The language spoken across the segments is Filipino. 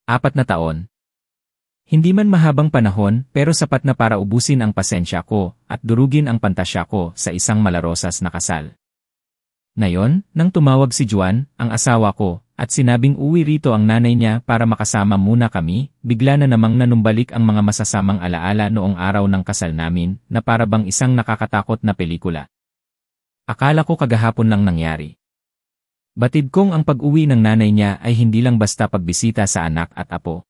4 na taon. Hindi man mahabang panahon pero sapat na para ubusin ang pasensya ko at durugin ang pantasya ko sa isang malarosas na kasal. Ngayon, nang tumawag si Juan, ang asawa ko, at sinabing uwi rito ang nanay niya para makasama muna kami, bigla na namang nanumbalik ang mga masasamang alaala noong araw ng kasal namin na para bang isang nakakatakot na pelikula. Akala ko kagahapon lang nangyari. Batid kong ang pag-uwi ng nanay niya ay hindi lang basta pagbisita sa anak at apo.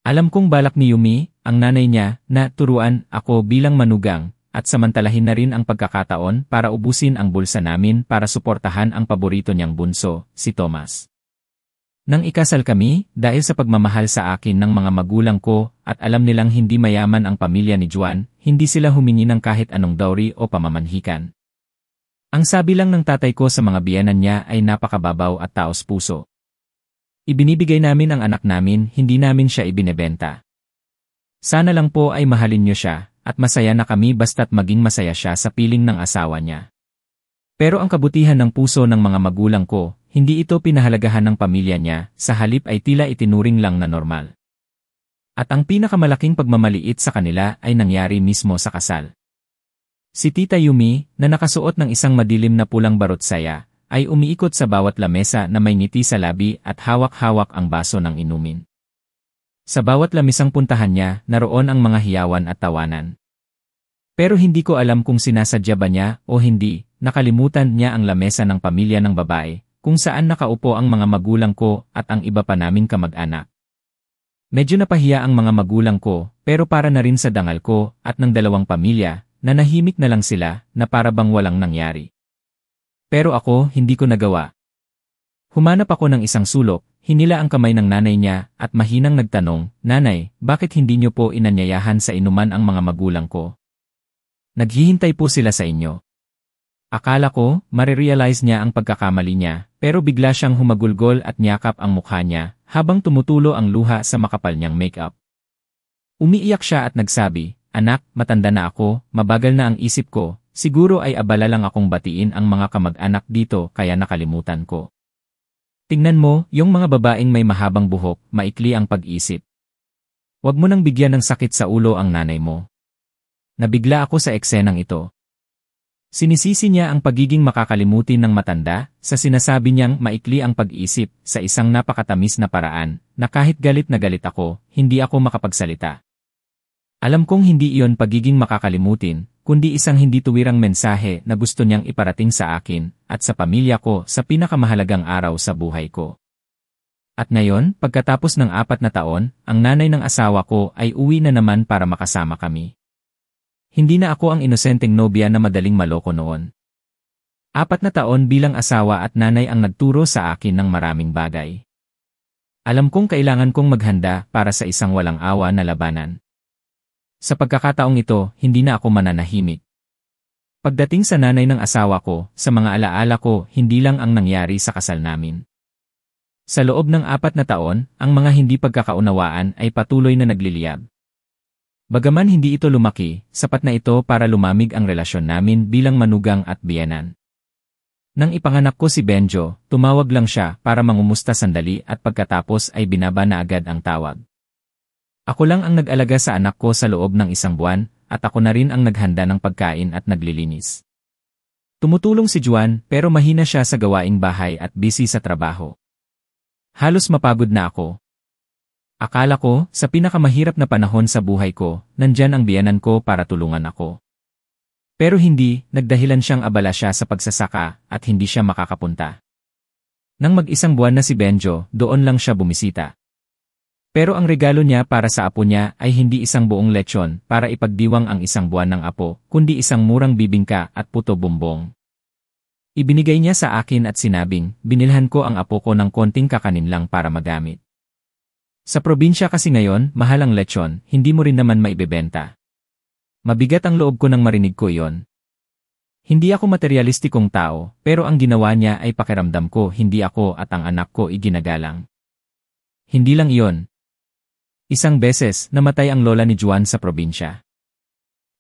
Alam kong balak ni Yumi, ang nanay niya, na turuan ako bilang manugang, at samantalahin na rin ang pagkakataon para ubusin ang bulsa namin para suportahan ang paborito niyang bunso, si Thomas. Nang ikasal kami, dahil sa pagmamahal sa akin ng mga magulang ko at alam nilang hindi mayaman ang pamilya ni Juan, hindi sila humingi ng kahit anong dowry o pamamanhikan. Ang sabi lang ng tatay ko sa mga biyenan niya ay napakababaw at taos puso. Ibinibigay namin ang anak namin, hindi namin siya ibinebenta. Sana lang po ay mahalin niyo siya, at masaya na kami basta't maging masaya siya sa piling ng asawa niya. Pero ang kabutihan ng puso ng mga magulang ko, hindi ito pinahalagahan ng pamilya niya, sa halip ay tila itinuring lang na normal. At ang pinakamalaking pagmamaliit sa kanila ay nangyari mismo sa kasal. Si Tita Yumi, na nakasuot ng isang madilim na pulang barot saya, ay umiikot sa bawat lamesa na may ngiti sa labi at hawak-hawak ang baso ng inumin. Sa bawat lamisang puntahan niya, naroon ang mga hiyawan at tawanan. Pero hindi ko alam kung sinasadya ba niya o hindi, nakalimutan niya ang lamesa ng pamilya ng babae, kung saan nakaupo ang mga magulang ko at ang iba pa naming kamag-anak. Medyo napahiya ang mga magulang ko, pero para na rin sa dangal ko at ng dalawang pamilya, na nahimik na lang sila na para bang walang nangyari. Pero ako, hindi ko nagawa. Humanap ako ng isang sulok, hinila ang kamay ng nanay niya at mahinang nagtanong, "Nanay, bakit hindi niyo po inanyayahan sa inuman ang mga magulang ko? Naghihintay po sila sa inyo." Akala ko, marirealize niya ang pagkakamali niya, pero bigla siyang humagulgol at niyakap ang mukha niya, habang tumutulo ang luha sa makapal niyang makeup. Umiiyak siya at nagsabi, "Anak, matanda na ako, mabagal na ang isip ko, siguro ay abala lang akong batiin ang mga kamag-anak dito kaya nakalimutan ko. Tingnan mo, yung mga babaeng may mahabang buhok, maikli ang pag-isip. Huwag mo nang bigyan ng sakit sa ulo ang nanay mo." Nabigla ako sa eksenang ito. Sinisisi niya ang pagiging makakalimutin ng matanda, sa sinasabi niyang maikli ang pag-isip, sa isang napakatamis na paraan, na kahit galit na galit ako, hindi ako makapagsalita. Alam kong hindi iyon pagiging makakalimutin, kundi isang hindi tuwirang mensahe na gusto niyang iparating sa akin at sa pamilya ko sa pinakamahalagang araw sa buhay ko. At ngayon, pagkatapos ng 4 na taon, ang nanay ng asawa ko ay uwi na naman para makasama kami. Hindi na ako ang inosenteng nobya na madaling maloko noon. 4 na taon bilang asawa at nanay ang nagturo sa akin ng maraming bagay. Alam kong kailangan kong maghanda para sa isang walang awa na labanan. Sa pagkakataong ito, hindi na ako mananahimik. Pagdating sa nanay ng asawa ko, sa mga alaala ko, hindi lang ang nangyari sa kasal namin. Sa loob ng 4 na taon, ang mga hindi pagkakaunawaan ay patuloy na nagliliyab. Bagaman hindi ito lumaki, sapat na ito para lumamig ang relasyon namin bilang manugang at biyenan. Nang ipanganak ko si Benjo, tumawag lang siya para mangumusta sandali at pagkatapos ay binaba na agad ang tawag. Ako lang ang nag-alaga sa anak ko sa loob ng 1 buwan, at ako na rin ang naghanda ng pagkain at naglilinis. Tumutulong si Juan pero mahina siya sa gawaing bahay at busy sa trabaho. Halos mapagod na ako. Akala ko, sa pinakamahirap na panahon sa buhay ko, nandyan ang biyenan ko para tulungan ako. Pero hindi, nagdahilan siyang abala siya sa pagsasaka at hindi siya makakapunta. Nang mag-1 buwan na si Benjo, doon lang siya bumisita. Pero ang regalo niya para sa apo niya ay hindi isang buong lechon para ipagdiwang ang 1 buwan ng apo, kundi isang murang bibingka at puto bumbong. Ibinigay niya sa akin at sinabing, binilhan ko ang apo ko ng konting kakanin lang para magamit. Sa probinsya kasi ngayon, mahal ang lechon, hindi mo rin naman maibebenta. Mabigat ang loob ko nang marinig ko iyon. Hindi ako materialistikong tao, pero ang ginawa niya ay pakiramdam ko hindi ako at ang anak ko iginagalang. Hindi lang iyon. 1 beses, namatay ang lola ni Juan sa probinsya.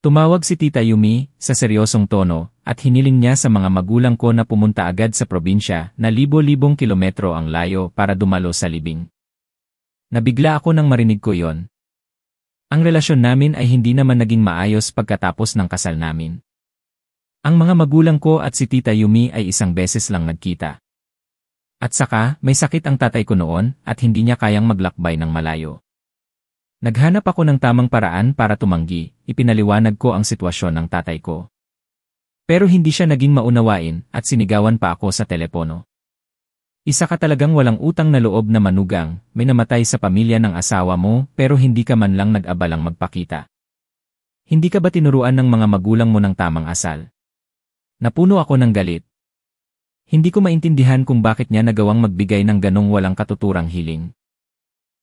Tumawag si Tita Yumi, sa seryosong tono, at hiniling niya sa mga magulang ko na pumunta agad sa probinsya na libo-libong kilometro ang layo para dumalo sa libing. Nabigla ako nang marinig ko yon. Ang relasyon namin ay hindi naman naging maayos pagkatapos ng kasal namin. Ang mga magulang ko at si Tita Yumi ay isang beses lang nagkita. At saka, may sakit ang tatay ko noon at hindi niya kayang maglakbay ng malayo. Naghanap ako ng tamang paraan para tumanggi, ipinaliwanag ko ang sitwasyon ng tatay ko. Pero hindi siya naging maunawain at sinigawan pa ako sa telepono. Isa ka talagang walang utang na loob na manugang, may namatay sa pamilya ng asawa mo pero hindi ka man lang nag-abalang magpakita. Hindi ka ba tinuruan ng mga magulang mo ng tamang asal? Napuno ako ng galit. Hindi ko maintindihan kung bakit niya nagawang magbigay ng ganong walang katuturang hiling.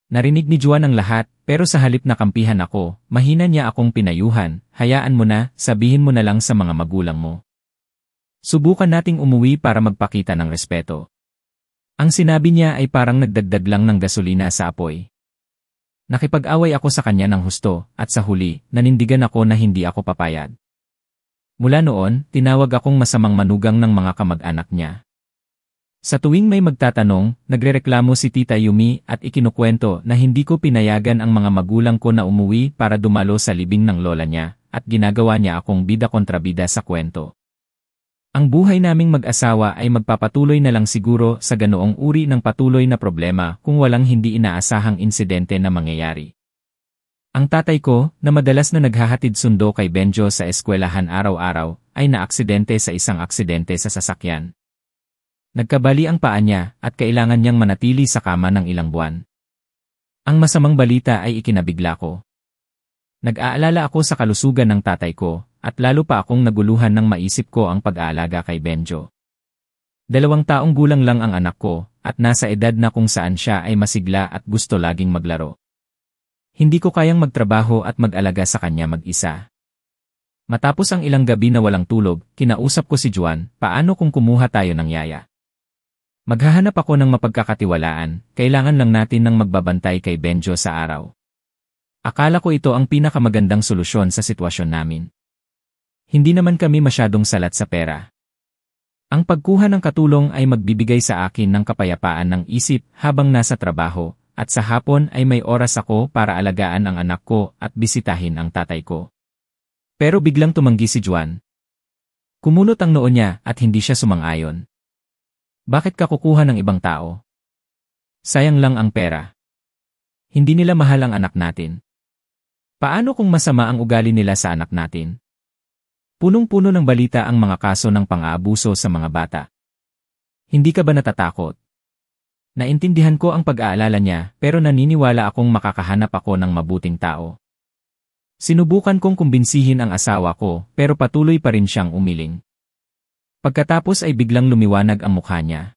Narinig ni Juan ang lahat, pero sa halip na kampihan ako, mahina niya akong pinayuhan, hayaan mo na, sabihin mo na lang sa mga magulang mo. Subukan nating umuwi para magpakita ng respeto. Ang sinabi niya ay parang nagdagdag lang ng gasolina sa apoy. Nakipag-away ako sa kanya ng husto, at sa huli, nanindigan ako na hindi ako papayag. Mula noon, tinawag akong masamang manugang ng mga kamag-anak niya. Sa tuwing may magtatanong, nagrereklamo si Tita Yumi at ikinukwento na hindi ko pinayagan ang mga magulang ko na umuwi para dumalo sa libing ng lola niya, at ginagawa niya akong bida kontra bida sa kwento. Ang buhay naming mag-asawa ay magpapatuloy na lang siguro sa ganoong uri ng patuloy na problema kung walang hindi inaasahang insidente na mangyayari. Ang tatay ko, na madalas na naghahatid sundo kay Benjo sa eskwelahan araw-araw, ay naaksidente sa isang aksidente sa sasakyan. Nagkabali ang paa niya at kailangan niyang manatili sa kama ng ilang buwan. Ang masamang balita ay ikinabigla ko. Nag-aalala ako sa kalusugan ng tatay ko, at lalo pa akong naguluhan nang maisip ko ang pag-aalaga kay Benjo. 2 taong gulang lang ang anak ko, at nasa edad na kung saan siya ay masigla at gusto laging maglaro. Hindi ko kayang magtrabaho at mag-alaga sa kanya mag-isa. Matapos ang ilang gabi na walang tulog, kinausap ko si Juan, paano kung kumuha tayo ng yaya? Maghahanap ako ng mapagkakatiwalaan, kailangan lang natin ng magbabantay kay Benjo sa araw. Akala ko ito ang pinakamagandang solusyon sa sitwasyon namin. Hindi naman kami masyadong salat sa pera. Ang pagkuha ng katulong ay magbibigay sa akin ng kapayapaan ng isip habang nasa trabaho, at sa hapon ay may oras ako para alagaan ang anak ko at bisitahin ang tatay ko. Pero biglang tumanggi si Juan. Kumunot ang noo niya at hindi siya sumang-ayon. Bakit ka kukuha ng ibang tao? Sayang lang ang pera. Hindi nila mahal ang anak natin. Paano kung masama ang ugali nila sa anak natin? Punong-puno ng balita ang mga kaso ng pang-aabuso sa mga bata. Hindi ka ba natatakot? Naintindihan ko ang pag-aalala niya pero naniniwala akong makakahanap ako ng mabuting tao. Sinubukan kong kumbinsihin ang asawa ko pero patuloy pa rin siyang umiling. Pagkatapos ay biglang lumiwanag ang mukha niya.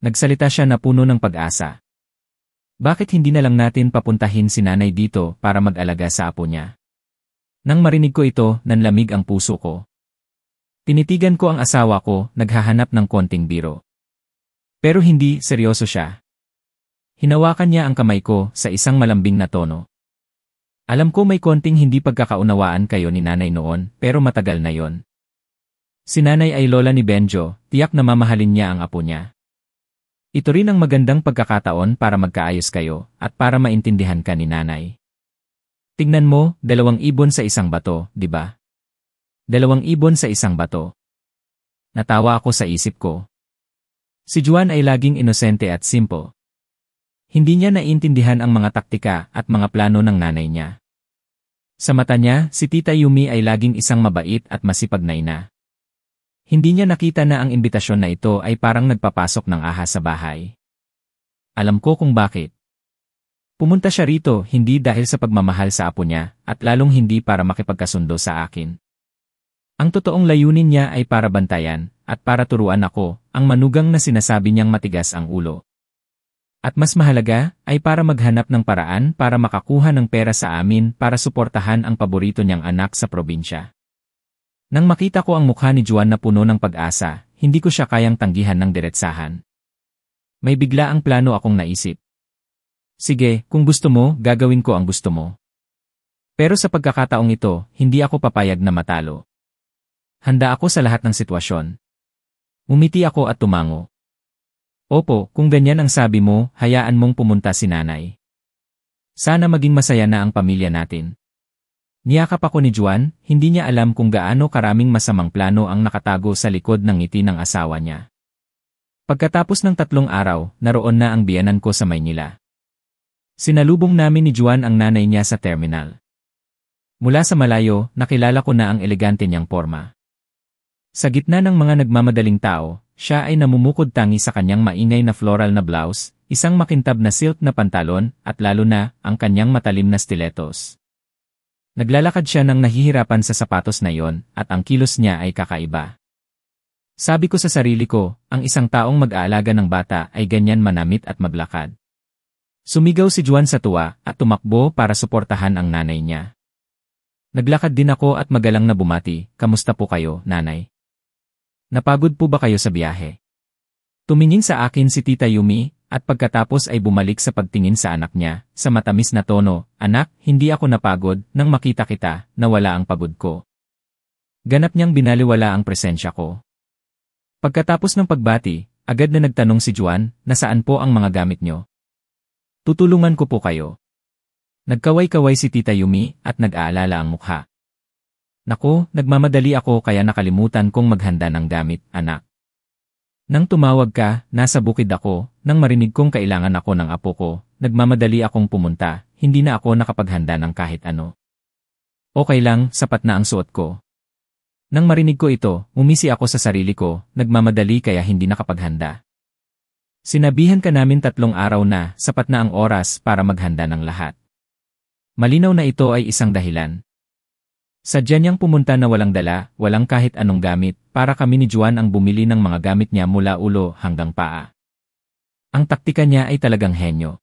Nagsalita siya na puno ng pag-asa. Bakit hindi na lang natin papuntahin si nanay dito para mag-alaga sa apo niya? Nang marinig ko ito, nanlamig ang puso ko. Tinitigan ko ang asawa ko, naghahanap ng konting biro. Pero hindi, seryoso siya. Hinawakan niya ang kamay ko sa isang malambing na tono. Alam ko may konting hindi pagkakaunawaan kayo ni nanay noon, pero matagal na yon. Si nanay ay lola ni Benjo, tiyak na mamahalin niya ang apo niya. Ito rin ang magandang pagkakataon para magkaayos kayo at para maintindihan ka ni nanay. Tingnan mo, 2 ibon sa isang bato, di ba? 2 ibon sa isang bato. Natawa ako sa isip ko. Si Juan ay laging inosente at simple. Hindi niya naiintindihan ang mga taktika at mga plano ng nanay niya. Sa mata niya, si Tita Yumi ay laging isang mabait at masipag na ina. Hindi niya nakita na ang imbitasyon na ito ay parang nagpapasok ng ahas sa bahay. Alam ko kung bakit. Pumunta siya rito hindi dahil sa pagmamahal sa apo niya at lalong hindi para makipagkasundo sa akin. Ang totoong layunin niya ay para bantayan at para turuan ako, ang manugang na sinasabi niyang matigas ang ulo. At mas mahalaga ay para maghanap ng paraan para makakuha ng pera sa amin para suportahan ang paborito niyang anak sa probinsya. Nang makita ko ang mukha ni Juan na puno ng pag-asa, hindi ko siya kayang tanggihan ng diretsahan. May bigla ang plano akong naisip. Sige, kung gusto mo, gagawin ko ang gusto mo. Pero sa pagkakataong ito, hindi ako papayag na matalo. Handa ako sa lahat ng sitwasyon. Umiti ako at tumango. Opo, kung ganyan ang sabi mo, hayaan mong pumunta si nanay. Sana maging masaya na ang pamilya natin. Niyakap ako ni Juan, hindi niya alam kung gaano karaming masamang plano ang nakatago sa likod ng ngiti ng asawa niya. Pagkatapos ng 3 araw, naroon na ang biyenan ko sa Maynila. Sinalubong namin ni Juan ang nanay niya sa terminal. Mula sa malayo, nakilala ko na ang elegante niyang porma. Sa gitna ng mga nagmamadaling tao, siya ay namumukod tangi sa kanyang maingay na floral na blouse, isang makintab na silk na pantalon, at lalo na, ang kanyang matalim na stilettos. Naglalakad siya nang nahihirapan sa sapatos na iyon, at ang kilos niya ay kakaiba. Sabi ko sa sarili ko, ang isang taong mag-aalaga ng bata ay ganyan manamit at maglakad. Sumigaw si Juan sa tuwa at tumakbo para suportahan ang nanay niya. Naglakad din ako at magalang na bumati, "Kamusta po kayo, nanay? Napagod po ba kayo sa biyahe?" Tumingin sa akin si Tita Yumi, at pagkatapos ay bumalik sa pagtingin sa anak niya, sa matamis na tono, "Anak, hindi ako napagod nang makita kita, na wala ang pagod ko." Ganap niyang binaliwala ang presensya ko. Pagkatapos ng pagbati, agad na nagtanong si Juan, "Nasaan po ang mga gamit niyo? Tutulungan ko po kayo." Nagkaway-kaway si Tita Yumi at nag-aalala ang mukha. "Naku, nagmamadali ako kaya nakalimutan kong maghanda ng gamit, anak. Nang tumawag ka, nasa bukid ako, nang marinig kong kailangan ako ng apo ko, nagmamadali akong pumunta, hindi na ako nakapaghanda ng kahit ano. Okay lang, sapat na ang suot ko." Nang marinig ko ito, umisi ako sa sarili ko, nagmamadali kaya hindi nakapaghanda. Sinabihan ka namin 3 araw na, sapat na ang oras para maghanda ng lahat. Malinaw na ito ay isang dahilan. Sadya niyang pumunta na walang dala, walang kahit anong gamit, para kami ni Juan ang bumili ng mga gamit niya mula ulo hanggang paa. Ang taktika niya ay talagang henyo.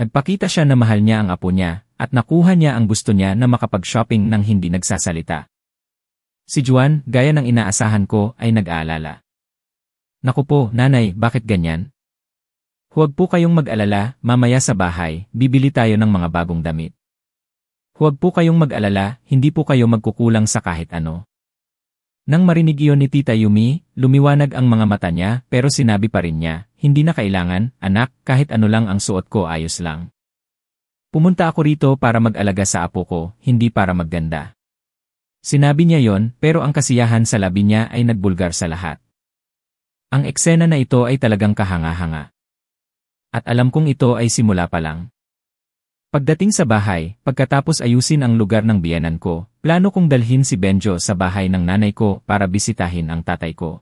Nagpakita siya na mahal niya ang apo niya, at nakuha niya ang gusto niya na makapag-shopping nang hindi nagsasalita. Si Juan, gaya ng inaasahan ko, ay nag-aalala. "Naku po, nanay, bakit ganyan? Huwag po kayong mag-alala, mamaya sa bahay, bibili tayo ng mga bagong damit. Huwag po kayong mag-alala, hindi po kayo magkukulang sa kahit ano." Nang marinig iyon ni Tita Yumi, lumiwanag ang mga mata niya, pero sinabi pa rin niya, "Hindi na kailangan, anak, kahit ano lang ang suot ko ayos lang. Pumunta ako rito para mag-alaga sa apo ko, hindi para magganda." Sinabi niya yon, pero ang kasiyahan sa labi niya ay nagbulgar sa lahat. Ang eksena na ito ay talagang kahanga-hanga. At alam kong ito ay simula pa lang. Pagdating sa bahay, pagkatapos ayusin ang lugar ng biyenan ko, plano kong dalhin si Benjo sa bahay ng nanay ko para bisitahin ang tatay ko.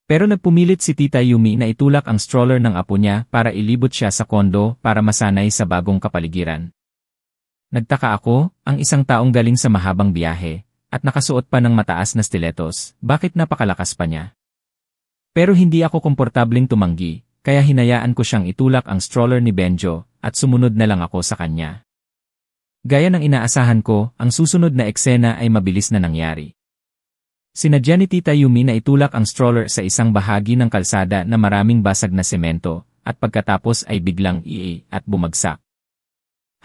Pero nagpumilit si Tita Yumi na itulak ang stroller ng apo niya para ilibot siya sa kondo para masanay sa bagong kapaligiran. Nagtaka ako, ang isang taong galing sa mahabang biyahe, at nakasuot pa ng mataas na stilettos, bakit napakalakas pa niya? Pero hindi ako komportabling tumanggi, kaya hinayaan ko siyang itulak ang stroller ni Benjo, at sumunod na lang ako sa kanya. Gaya ng inaasahan ko, ang susunod na eksena ay mabilis na nangyari. Sinadya ni Tita Yumi na itulak ang stroller sa isang bahagi ng kalsada na maraming basag na semento, at pagkatapos ay biglang at bumagsak.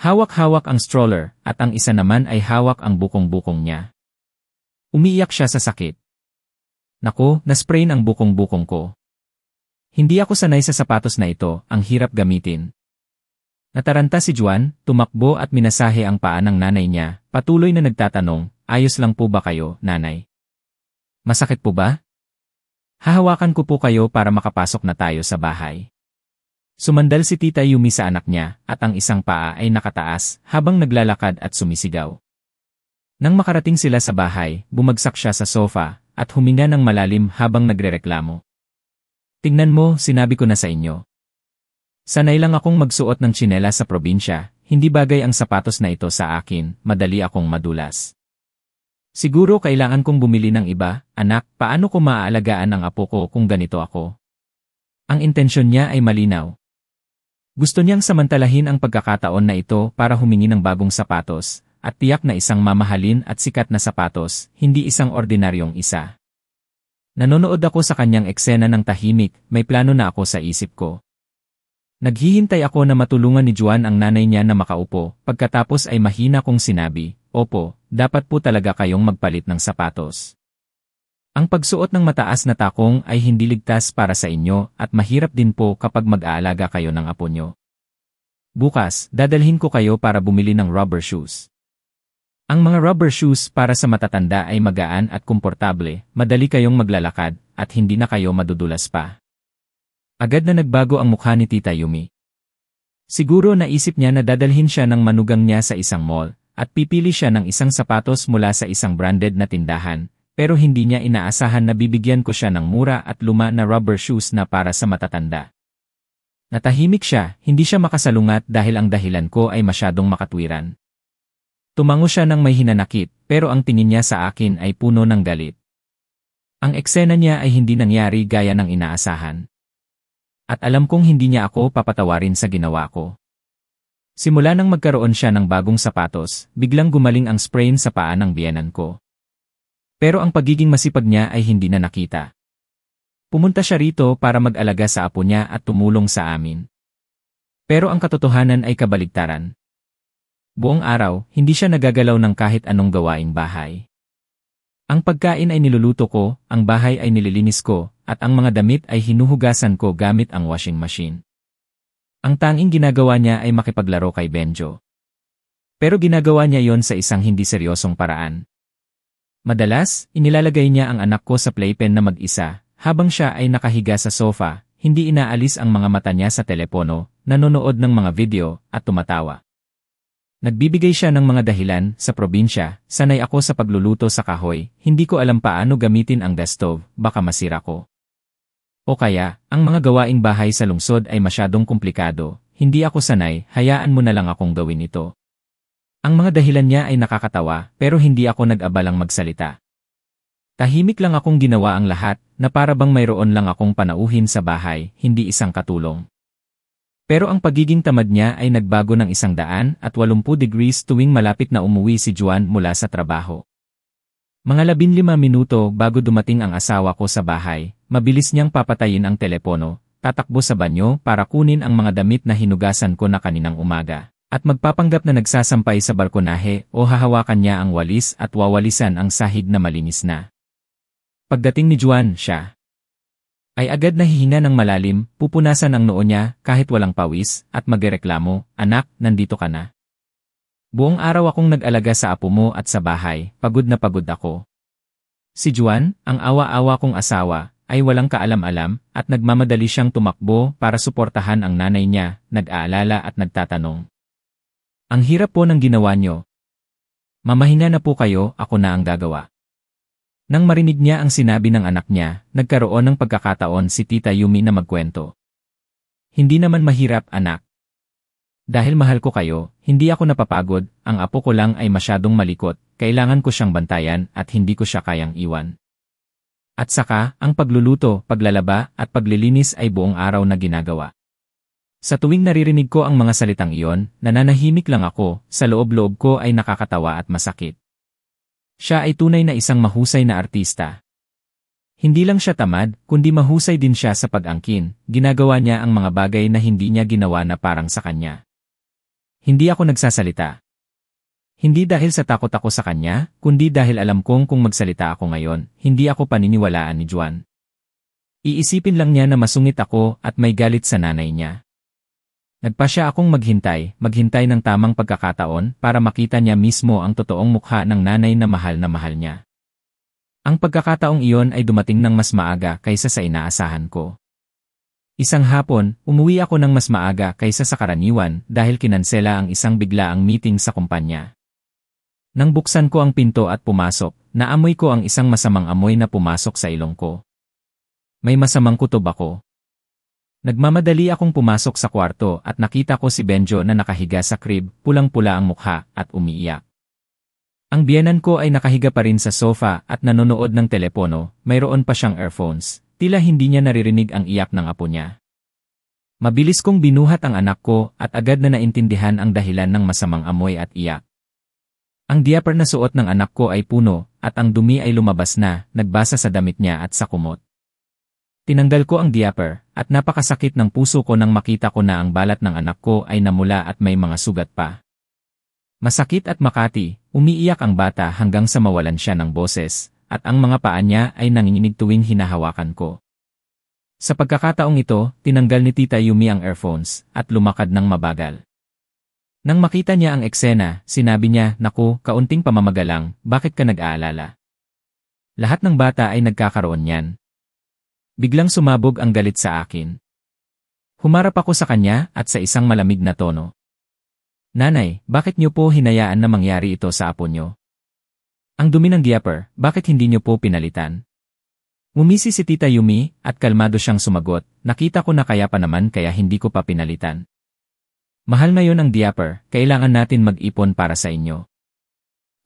Hawak-hawak ang stroller, at ang isa naman ay hawak ang bukong-bukong niya. Umiiyak siya sa sakit. "Naku, nasprain ang bukong-bukong ko. Hindi ako sanay sa sapatos na ito, ang hirap gamitin." Nataranta si Juan, tumakbo at minasahe ang paa ng nanay niya, patuloy na nagtatanong, "Ayos lang po ba kayo, nanay? Masakit po ba? Hahawakan ko po kayo para makapasok na tayo sa bahay." Sumandal si Tita Yumi sa anak niya, at ang isang paa ay nakataas, habang naglalakad at sumisigaw. Nang makarating sila sa bahay, bumagsak siya sa sofa, at huminga ng malalim habang nagrereklamo. "Tingnan mo, sinabi ko na sa inyo. Sanay lang akong magsuot ng tsinelas sa probinsya, hindi bagay ang sapatos na ito sa akin, madali akong madulas. Siguro kailangan kong bumili ng iba, anak, paano ko maaalagaan ang apo ko kung ganito ako?" Ang intensyon niya ay malinaw. Gusto niyang samantalahin ang pagkakataon na ito para humingi ng bagong sapatos, at tiyak na isang mamahalin at sikat na sapatos, hindi isang ordinaryong isa. Nanonood ako sa kanyang eksena ng tahimik, may plano na ako sa isip ko. Naghihintay ako na matulungan ni Juan ang nanay niya na makaupo, pagkatapos ay mahina kong sinabi, "Opo, dapat po talaga kayong magpalit ng sapatos. Ang pagsuot ng mataas na takong ay hindi ligtas para sa inyo at mahirap din po kapag mag-aalaga kayo ng apo nyo. Bukas, dadalhin ko kayo para bumili ng rubber shoes. Ang mga rubber shoes para sa matatanda ay magaan at komportable, madali kayong maglalakad, at hindi na kayo madudulas pa. Agad na nagbago ang mukha ni Tita Yumi. Siguro naisip niya na dadalhin siya ng manugang niya sa isang mall, at pipili siya ng isang sapatos mula sa isang branded na tindahan, pero hindi niya inaasahan na bibigyan ko siya ng mura at luma na rubber shoes na para sa matatanda. Natahimik siya, hindi siya makasalungat dahil ang dahilan ko ay masyadong makatwiran. Tumango siya ng may hinanakit, pero ang tingin niya sa akin ay puno ng galit. Ang eksena niya ay hindi nangyari gaya ng inaasahan. At alam kong hindi niya ako papatawarin sa ginawa ko. Simula nang magkaroon siya ng bagong sapatos, biglang gumaling ang sprain sa paa ng biyenan ko. Pero ang pagiging masipag niya ay hindi na nakita. Pumunta siya rito para mag-alaga sa apo niya at tumulong sa amin. Pero ang katotohanan ay kabaligtaran. Buong araw, hindi siya nagagalaw ng kahit anong gawaing bahay. Ang pagkain ay niluluto ko, ang bahay ay nililinis ko, at ang mga damit ay hinuhugasan ko gamit ang washing machine. Ang tanging ginagawa niya ay makipaglaro kay Benjo. Pero ginagawa niya yon sa isang hindi seryosong paraan. Madalas, inilalagay niya ang anak ko sa playpen na mag-isa, habang siya ay nakahiga sa sofa, hindi inaalis ang mga mata niya sa telepono, nanonood ng mga video, at tumatawa. Nagbibigay siya ng mga dahilan, sa probinsya, sanay ako sa pagluluto sa kahoy, hindi ko alam paano gamitin ang gas stove, baka masira ko. O kaya, ang mga gawaing bahay sa lungsod ay masyadong komplikado, hindi ako sanay, hayaan mo na lang akong gawin ito. Ang mga dahilan niya ay nakakatawa, pero hindi ako nag-abalang magsalita. Tahimik lang akong ginawa ang lahat, na para bang mayroon lang akong panauhin sa bahay, hindi isang katulong. Pero ang pagiging tamad niya ay nagbago ng 180 degrees tuwing malapit na umuwi si Juan mula sa trabaho. Mga 15 minuto bago dumating ang asawa ko sa bahay, mabilis niyang papatayin ang telepono, tatakbo sa banyo para kunin ang mga damit na hinugasan ko na kaninang umaga, at magpapanggap na nagsasampay sa balkonahe o hahawakan niya ang walis at wawalisan ang sahig na malinis na. Pagdating ni Juan, siya ay agad nahihinga ng malalim, pupunasan ang noo niya kahit walang pawis, at magreklamo, "Anak, nandito ka na. Buong araw akong nag-alaga sa apo mo at sa bahay, pagod na pagod ako." Si Juan, ang awa-awa kong asawa, ay walang kaalam-alam, at nagmamadali siyang tumakbo para suportahan ang nanay niya, nag-aalala at nagtatanong. "Ang hirap po ng ginawa niyo. Mamahinga na po kayo, ako na ang gagawa." Nang marinig niya ang sinabi ng anak niya, nagkaroon ng pagkakataon si Tita Yumi na magkwento. "Hindi naman mahirap, anak. Dahil mahal ko kayo, hindi ako napapagod, ang apo ko lang ay masyadong malikot, kailangan ko siyang bantayan at hindi ko siya kayang iwan. At saka, ang pagluluto, paglalaba, at paglilinis ay buong araw na ginagawa." Sa tuwing naririnig ko ang mga salitang iyon, nananahimik lang ako, sa loob-loob ko ay nakakatawa at masakit. Siya ay tunay na isang mahusay na artista. Hindi lang siya tamad, kundi mahusay din siya sa pag-angkin, ginagawa niya ang mga bagay na hindi niya ginawa na parang sa kanya. Hindi ako nagsasalita. Hindi dahil sa takot ako sa kanya, kundi dahil alam kong kung magsalita ako ngayon, hindi ako paniniwalaan ni Juan. Iisipin lang niya na masungit ako at may galit sa nanay niya. Nagpasya akong maghintay ng tamang pagkakataon para makita niya mismo ang totoong mukha ng nanay na mahal niya. Ang pagkakataong iyon ay dumating ng mas maaga kaysa sa inaasahan ko. Isang hapon, umuwi ako ng mas maaga kaysa sa karaniwan dahil kinansela ang isang biglaang meeting sa kumpanya. Nang buksan ko ang pinto at pumasok, naamoy ko ang isang masamang amoy na pumasok sa ilong ko. May masamang kutob ako. Nagmamadali akong pumasok sa kwarto at nakita ko si Benjo na nakahiga sa crib, pulang-pula ang mukha at umiiyak. Ang biyenan ko ay nakahiga pa rin sa sofa at nanonood ng telepono, mayroon pa siyang earphones, tila hindi niya naririnig ang iyak ng apo niya. Mabilis kong binuhat ang anak ko at agad na naintindihan ang dahilan ng masamang amoy at iyak. Ang diaper na suot ng anak ko ay puno at ang dumi ay lumabas na, nagbasa sa damit niya at sa kumot. Tinanggal ko ang diaper, at napakasakit ng puso ko nang makita ko na ang balat ng anak ko ay namula at may mga sugat pa. Masakit at makati, umiiyak ang bata hanggang sa mawalan siya ng boses, at ang mga paa niya ay nanginginig tuwing hinahawakan ko. Sa pagkakataong ito, tinanggal ni Tita Yumi ang earphones, at lumakad ng mabagal. Nang makita niya ang eksena, sinabi niya, "Naku, kaunting pamamaga lang, bakit ka nag-aalala?" Lahat ng bata ay nagkakaroon niyan. Biglang sumabog ang galit sa akin. Humarap ako sa kanya at sa isang malamig na tono. "Nanay, bakit niyo po hinayaan na mangyari ito sa apo niyo? Ang dumi ng diaper, bakit hindi niyo po pinalitan?" Ngumisi si Tita Yumi at kalmado siyang sumagot, "Nakita ko na kaya pa naman kaya hindi ko pa pinalitan. Mahal ngayon ang diaper, kailangan natin mag-ipon para sa inyo.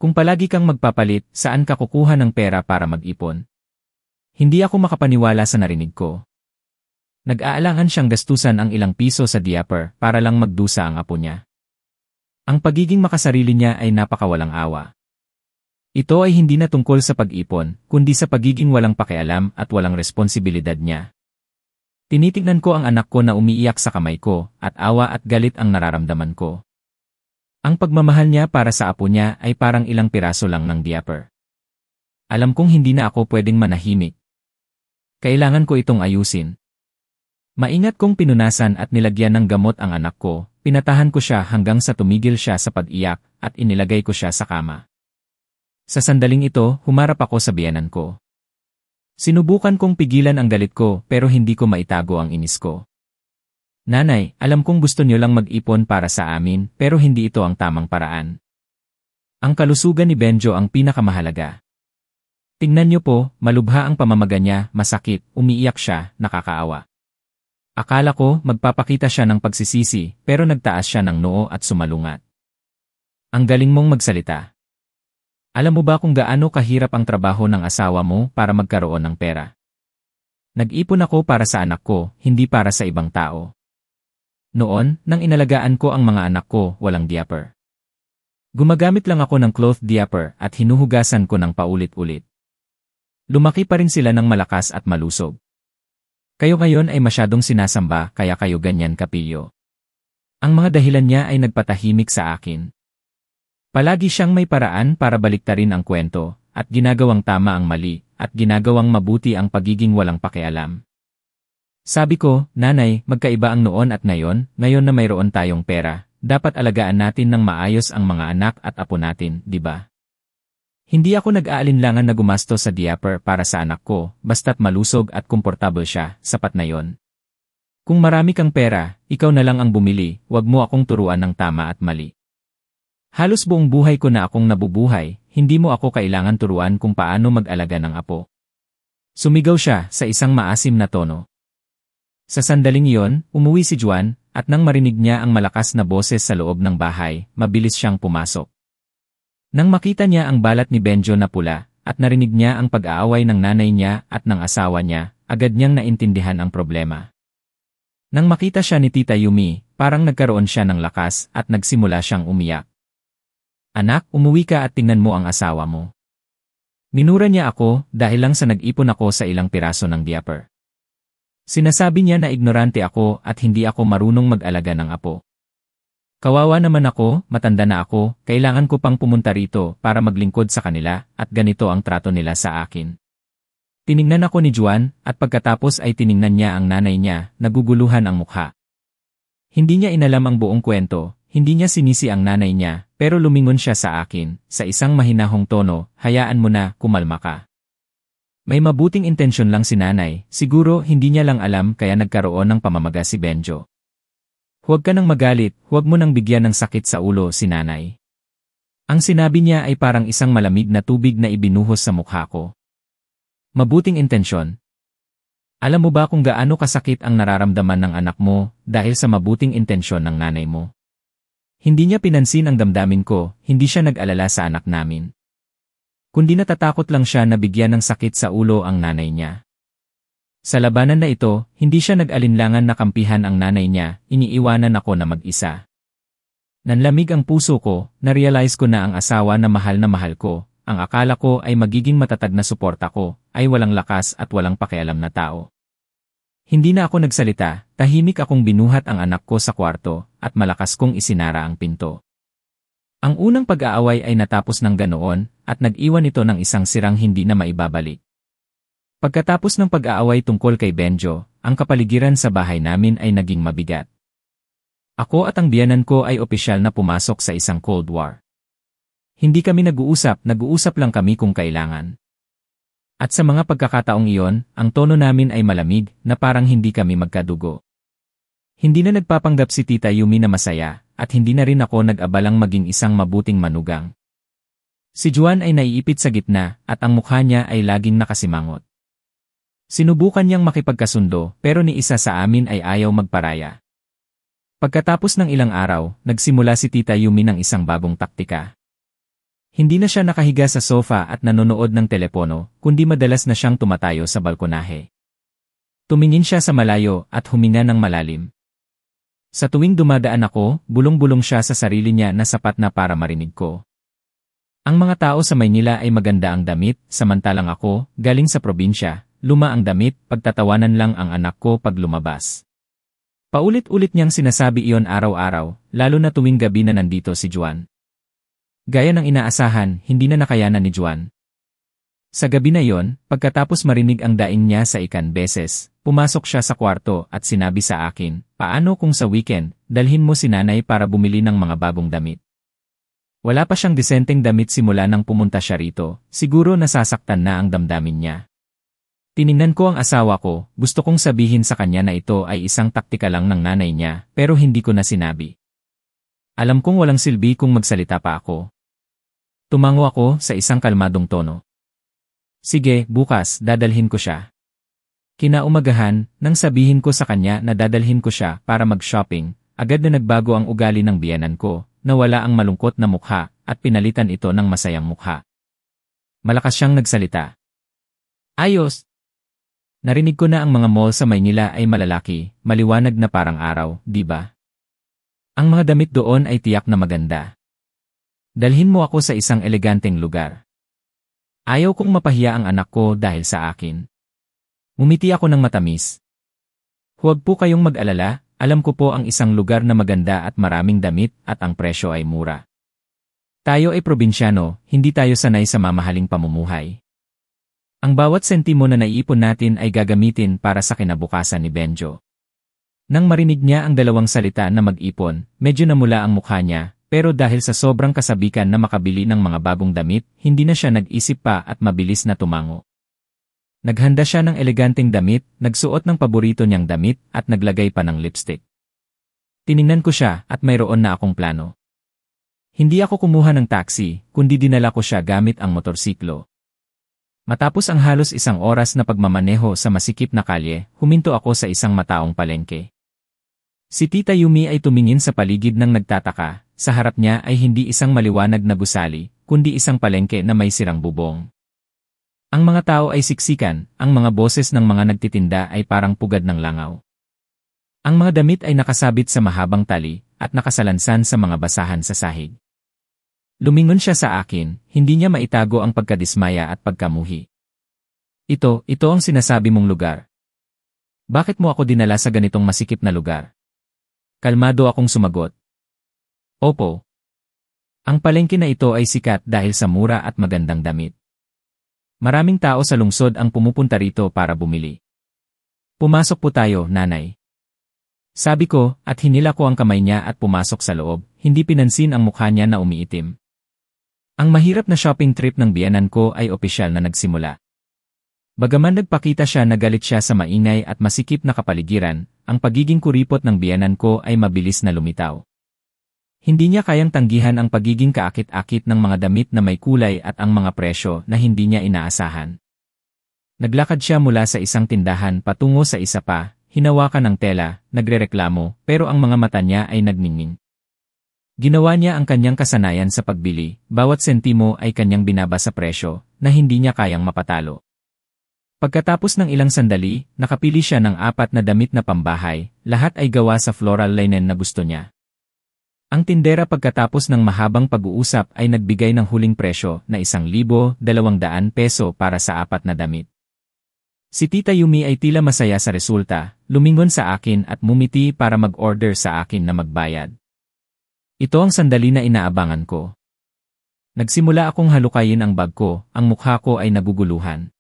Kung palagi kang magpapalit, saan ka kukuha ng pera para mag-ipon?" Hindi ako makapaniwala sa narinig ko. Nag-aalangan siyang gastusan ang ilang piso sa diaper para lang magdusa ang apo niya. Ang pagiging makasarili niya ay napakawalang awa. Ito ay hindi na tungkol sa pag-ipon, kundi sa pagiging walang pakialam at walang responsibilidad niya. Tinitignan ko ang anak ko na umiiyak sa kamay ko, at awa at galit ang nararamdaman ko. Ang pagmamahal niya para sa apo niya ay parang ilang piraso lang ng diaper. Alam kong hindi na ako pwedeng manahimik. Kailangan ko itong ayusin. Maingat kong pinunasan at nilagyan ng gamot ang anak ko, pinatahan ko siya hanggang sa tumigil siya sa pag-iyak at inilagay ko siya sa kama. Sa sandaling ito, humarap ako sa biyenan ko. Sinubukan kong pigilan ang galit ko pero hindi ko maitago ang inis ko. "Nanay, alam kong gusto niyo lang mag-ipon para sa amin pero hindi ito ang tamang paraan. Ang kalusugan ni Benjo ang pinakamahalaga. Tingnan niyo po, malubha ang pamamaga niya, masakit, umiiyak siya, nakakaawa." Akala ko magpapakita siya ng pagsisisi pero nagtaas siya ng noo at sumalungat. "Ang galing mong magsalita. Alam mo ba kung gaano kahirap ang trabaho ng asawa mo para magkaroon ng pera? Nag-ipon ako para sa anak ko, hindi para sa ibang tao. Noon, nang inalagaan ko ang mga anak ko, walang diaper. Gumagamit lang ako ng cloth diaper at hinuhugasan ko ng paulit-ulit. Lumaki pa rin sila ng malakas at malusog. Kayo ngayon ay masyadong sinasamba kaya kayo ganyan kapilyo." Ang mga dahilan niya ay nagpatahimik sa akin. Palagi siyang may paraan para baliktarin ang kwento, at ginagawang tama ang mali, at ginagawang mabuti ang pagiging walang pakialam. Sabi ko, "Nanay, magkaiba ang noon at ngayon na mayroon tayong pera, dapat alagaan natin ng maayos ang mga anak at apo natin, di ba? Hindi ako nag-aalinlangan na gumastos sa diaper para sa anak ko, basta't malusog at komportable siya, sapat na yon. Kung marami kang pera, ikaw na lang ang bumili, wag mo akong turuan ng tama at mali. Halos buong buhay ko na akong nabubuhay, hindi mo ako kailangan turuan kung paano mag-alaga ng apo." Sumigaw siya sa isang maasim na tono. Sa sandaling iyon, umuwi si Juan, at nang marinig niya ang malakas na boses sa loob ng bahay, mabilis siyang pumasok. Nang makita niya ang balat ni Benjo na pula, at narinig niya ang pag-aaway ng nanay niya at ng asawa niya, agad niyang naintindihan ang problema. Nang makita siya ni Tita Yumi, parang nagkaroon siya ng lakas at nagsimula siyang umiyak. "Anak, umuwi ka at tingnan mo ang asawa mo." Minura niya ako dahil lang sa nag-ipon ako sa ilang piraso ng diaper. Sinasabi niya na ignorante ako at hindi ako marunong mag-alaga ng apo. Kawawa naman ako, matanda na ako, kailangan ko pang pumunta rito para maglingkod sa kanila at ganito ang trato nila sa akin. Tiningnan ako ni Juan at pagkatapos ay tiningnan niya ang nanay niya, naguguluhan ang mukha. Hindi niya inalam ang buong kwento. Hindi niya sinisi ang nanay niya, pero lumingon siya sa akin, sa isang mahinahong tono, "Hayaan mo na, kumalma ka. May mabuting intensyon lang si nanay, siguro hindi niya lang alam kaya nagkaroon ng pamamaga si Benjo. Huwag ka nang magalit, huwag mo nang bigyan ng sakit sa ulo si nanay." Ang sinabi niya ay parang isang malamig na tubig na ibinuhos sa mukha ko. Mabuting intensyon. Alam mo ba kung gaano kasakit ang nararamdaman ng anak mo dahil sa mabuting intensyon ng nanay mo? Hindi niya pinansin ang damdamin ko, hindi siya nag-alala sa anak namin. Kundi natatakot lang siya na bigyan ng sakit sa ulo ang nanay niya. Sa labanan na ito, hindi siya nag-alinlangan na kampihan ang nanay niya, iniiwanan ako na mag-isa. Nanlamig ang puso ko, na-realize ko na ang asawa na mahal ko, ang akala ko ay magiging matatag na suporta ko, ay walang lakas at walang pakialam na tao. Hindi na ako nagsalita, tahimik akong binuhat ang anak ko sa kwarto, at malakas kong isinara ang pinto. Ang unang pag-aaway ay natapos ng ganoon, at nag-iwan ito ng isang sirang hindi na maibabalik. Pagkatapos ng pag-aaway tungkol kay Benjo, ang kapaligiran sa bahay namin ay naging mabigat. Ako at ang biyenan ko ay opisyal na pumasok sa isang Cold War. Hindi kami nag-uusap lang kami kung kailangan. At sa mga pagkakataong iyon, ang tono namin ay malamig na parang hindi kami magkadugo. Hindi na nagpapanggap si Tita Yumi na masaya, at hindi na rin ako nag-abalang maging isang mabuting manugang. Si Juan ay naiipit sa gitna, at ang mukha niya ay laging nakasimangot. Sinubukan niyang makipagkasundo, pero ni isa sa amin ay ayaw magparaya. Pagkatapos ng ilang araw, nagsimula si Tita Yumi ng isang bagong taktika. Hindi na siya nakahiga sa sofa at nanonood ng telepono, kundi madalas na siyang tumatayo sa balkonahe. Tumingin siya sa malayo at huminga ng malalim. Sa tuwing dumadaan ako, bulong-bulong siya sa sarili niya na sapat na para marinig ko. Ang mga tao sa Maynila ay maganda ang damit, samantalang ako, galing sa probinsya, luma ang damit, pagtatawanan lang ang anak ko pag lumabas. Paulit-ulit niyang sinasabi iyon araw-araw, lalo na tuwing gabi na nandito si Juan. Gaya ng inaasahan, hindi na nakayanan ni Juan. Sa gabi na yon, pagkatapos marinig ang daing niya sa ikan beses, pumasok siya sa kwarto at sinabi sa akin, paano kung sa weekend, dalhin mo si nanay para bumili ng mga bagong damit. Wala pa siyang disenteng damit simula nang pumunta siya rito, siguro nasasaktan na ang damdamin niya. Tiningnan ko ang asawa ko, gusto kong sabihin sa kanya na ito ay isang taktika lang ng nanay niya, pero hindi ko na sinabi. Alam kong walang silbi kung magsalita pa ako. Tumango ako sa isang kalmadong tono. Sige, bukas, dadalhin ko siya. Kinaumagahan, nang sabihin ko sa kanya na dadalhin ko siya para mag-shopping, agad na nagbago ang ugali ng biyenan ko, nawala ang malungkot na mukha, at pinalitan ito ng masayang mukha. Malakas siyang nagsalita. Ayos! Narinig ko na ang mga mall sa Maynila ay malalaki, maliwanag na parang araw, di ba? Ang mga damit doon ay tiyak na maganda. Dalhin mo ako sa isang eleganteng lugar. Ayaw kong mapahiya ang anak ko dahil sa akin. Ngumiti ako ng matamis. Huwag po kayong mag-alala, alam ko po ang isang lugar na maganda at maraming damit at ang presyo ay mura. Tayo ay probinsyano, hindi tayo sanay sa mamahaling pamumuhay. Ang bawat sentimo na naiipon natin ay gagamitin para sa kinabukasan ni Benjo. Nang marinig niya ang dalawang salita na mag-ipon, medyo namula ang mukha niya, pero dahil sa sobrang kasabikan na makabili ng mga bagong damit, hindi na siya nag-isip pa at mabilis na tumango. Naghanda siya ng eleganteng damit, nagsuot ng paborito niyang damit at naglagay pa ng lipstick. Tiningnan ko siya at mayroon na akong plano. Hindi ako kumuha ng taxi, kundi dinala ko siya gamit ang motorsiklo. Matapos ang halos isang oras na pagmamaneho sa masikip na kalye, huminto ako sa isang mataong palengke. Si Tita Yumi ay tumingin sa paligid ng nagtataka, sa harap niya ay hindi isang maliwanag na gusali, kundi isang palengke na may sirang bubong. Ang mga tao ay siksikan, ang mga boses ng mga nagtitinda ay parang pugad ng langaw. Ang mga damit ay nakasabit sa mahabang tali, at nakasalansan sa mga basahan sa sahig. Lumingon siya sa akin, hindi niya maitago ang pagkadismaya at pagkamuhi. Ito ang sinasabi mong lugar. Bakit mo ako dinala sa ganitong masikip na lugar? Kalmado akong sumagot. Opo. Ang palengke na ito ay sikat dahil sa mura at magandang damit. Maraming tao sa lungsod ang pumupunta rito para bumili. Pumasok po tayo, nanay. Sabi ko, at hinila ko ang kamay niya at pumasok sa loob, hindi pinansin ang mukha niya na umiitim. Ang mahirap na shopping trip ng biyenan ko ay opisyal na nagsimula. Bagaman nagpakita siya na galit siya sa maingay at masikip na kapaligiran, ang pagiging kuripot ng biyenan ko ay mabilis na lumitaw. Hindi niya kayang tanggihan ang pagiging kaakit-akit ng mga damit na may kulay at ang mga presyo na hindi niya inaasahan. Naglakad siya mula sa isang tindahan patungo sa isa pa, hinawakan ng tela, nagrereklamo, pero ang mga mata niya ay nagningning. Ginawa niya ang kanyang kasanayan sa pagbili, bawat sentimo ay kanyang binaba sa presyo, na hindi niya kayang mapatalo. Pagkatapos ng ilang sandali, nakapili siya ng 4 na damit na pambahay, lahat ay gawa sa floral linen na gusto niya. Ang tindera pagkatapos ng mahabang pag-uusap ay nagbigay ng huling presyo na 1,200 peso para sa 4 na damit. Si Tita Yumi ay tila masaya sa resulta, lumingon sa akin at mumiti para mag-order sa akin na magbayad. Ito ang sandali na inaabangan ko. Nagsimula akong halukayin ang bag ko, ang mukha ko ay naguguluhan.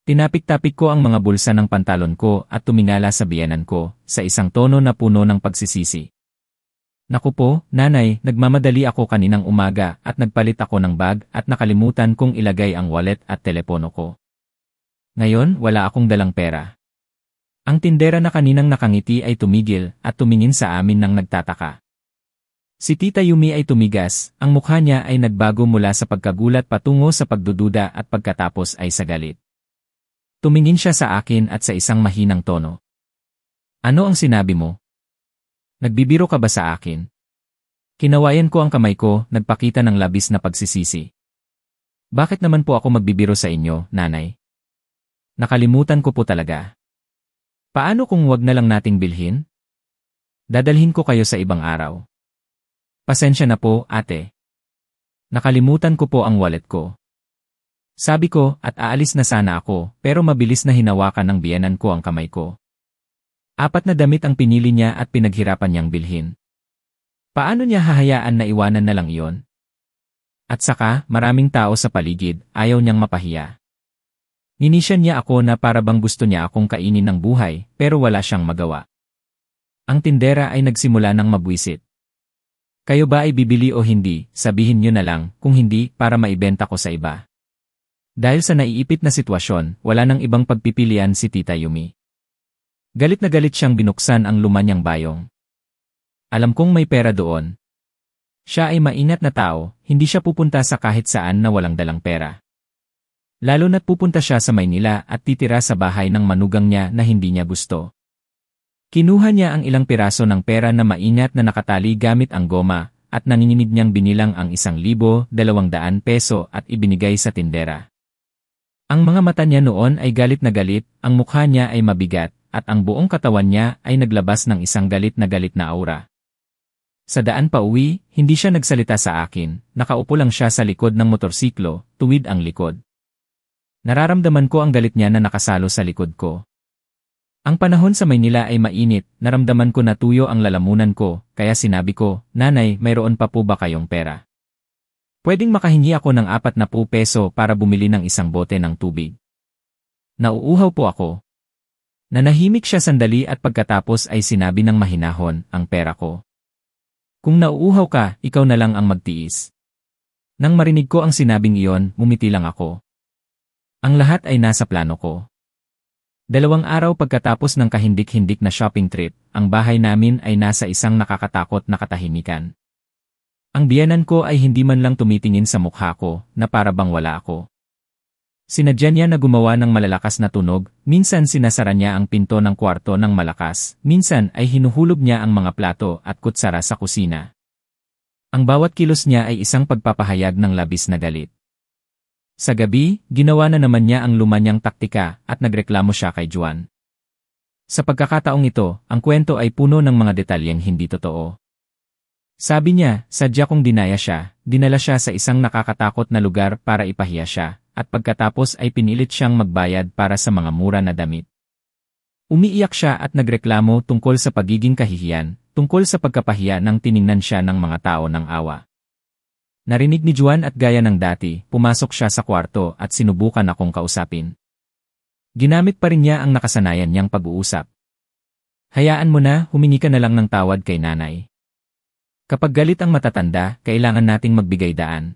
Tinapik-tapik ko ang mga bulsa ng pantalon ko at tumingala sa biyenan ko, sa isang tono na puno ng pagsisisi. Naku po, nanay, nagmamadali ako kaninang umaga at nagpalit ako ng bag at nakalimutan kong ilagay ang wallet at telepono ko. Ngayon, wala akong dalang pera. Ang tindera na kaninang nakangiti ay tumigil at tumingin sa amin nang nagtataka. Si Tita Yumi ay tumigas, ang mukha niya ay nagbago mula sa pagkagulat patungo sa pagdududa at pagkatapos ay sa galit. Tumingin siya sa akin at sa isang mahinang tono. Ano ang sinabi mo? Nagbibiro ka ba sa akin? Kinawayan ko ang kamay ko, nagpakita ng labis na pagsisisi. Bakit naman po ako magbibiro sa inyo, nanay? Nakalimutan ko po talaga. Paano kung wag na lang nating bilhin? Dadalhin ko kayo sa ibang araw. Pasensya na po, ate. Nakalimutan ko po ang wallet ko. Sabi ko at aalis na sana ako pero mabilis na hinawakan ng biyenan ko ang kamay ko. 4 na damit ang pinili niya at pinaghirapan niyang bilhin. Paano niya hahayaan na iwanan na lang iyon? At saka, maraming tao sa paligid, ayaw niyang mapahiya. Ninisyan niya ako na para bang gusto niya akong kainin ng buhay, pero wala siyang magawa. Ang tindera ay nagsimula ng mabwisit. Kayo ba ay bibili o hindi, sabihin niyo na lang, kung hindi, para maibenta ko sa iba. Dahil sa naiipit na sitwasyon, wala nang ibang pagpipilian si Tita Yumi. Galit na galit siyang binuksan ang luma niyang bayong. Alam kong may pera doon. Siya ay maingat na tao, hindi siya pupunta sa kahit saan na walang dalang pera. Lalo na't pupunta siya sa Maynila at titira sa bahay ng manugang niya na hindi niya gusto. Kinuha niya ang ilang piraso ng pera na maingat na nakatali gamit ang goma at nanginginig niyang binilang ang 1,200 peso at ibinigay sa tindera. Ang mga mata niya noon ay galit na galit, ang mukha niya ay mabigat, at ang buong katawan niya ay naglabas ng isang galit na aura. Sa daan pa uwi, hindi siya nagsalita sa akin, nakaupo lang siya sa likod ng motorsiklo, tuwid ang likod. Nararamdaman ko ang galit niya na nakasalo sa likod ko. Ang panahon sa Maynila ay mainit, naramdaman ko na tuyo ang lalamunan ko, kaya sinabi ko, Nanay, mayroon pa po ba kayong pera? Pwedeng makahingi ako ng 40 peso para bumili ng isang bote ng tubig. Nauuhaw po ako. Nanahimik siya sandali at pagkatapos ay sinabi ng mahinahon, ang pera ko. Kung nauuhaw ka, ikaw na lang ang magtiis. Nang marinig ko ang sinabing iyon, mumiti lang ako. Ang lahat ay nasa plano ko. 2 araw pagkatapos ng kahindik-hindik na shopping trip, ang bahay namin ay nasa isang nakakatakot na katahimikan. Ang biyenan ko ay hindi man lang tumitingin sa mukha ko, na para bang wala ako. Sinadya niya na gumawa ng malalakas na tunog, minsan sinasara niya ang pinto ng kwarto ng malakas, minsan ay hinuhulog niya ang mga plato at kutsara sa kusina. Ang bawat kilos niya ay isang pagpapahayag ng labis na galit. Sa gabi, ginawa na naman niya ang luma niyang taktika at nagreklamo siya kay Juan. Sa pagkakataong ito, ang kwento ay puno ng mga detalyeng hindi totoo. Sabi niya, sadya kong dinaya siya, dinala siya sa isang nakakatakot na lugar para ipahiya siya. At pagkatapos ay pinilit siyang magbayad para sa mga mura na damit. Umiiyak siya at nagreklamo tungkol sa pagiging kahihiyan, tungkol sa pagkapahiya nang tiningnan siya ng mga tao ng awa. Narinig ni Juan at gaya ng dati, pumasok siya sa kwarto at sinubukan akong kausapin. Ginamit pa rin niya ang nakasanayan niyang pag-uusap. Hayaan mo na, humingi ka na lang ng tawad kay nanay. Kapag galit ang matatanda, kailangan nating magbigay daan.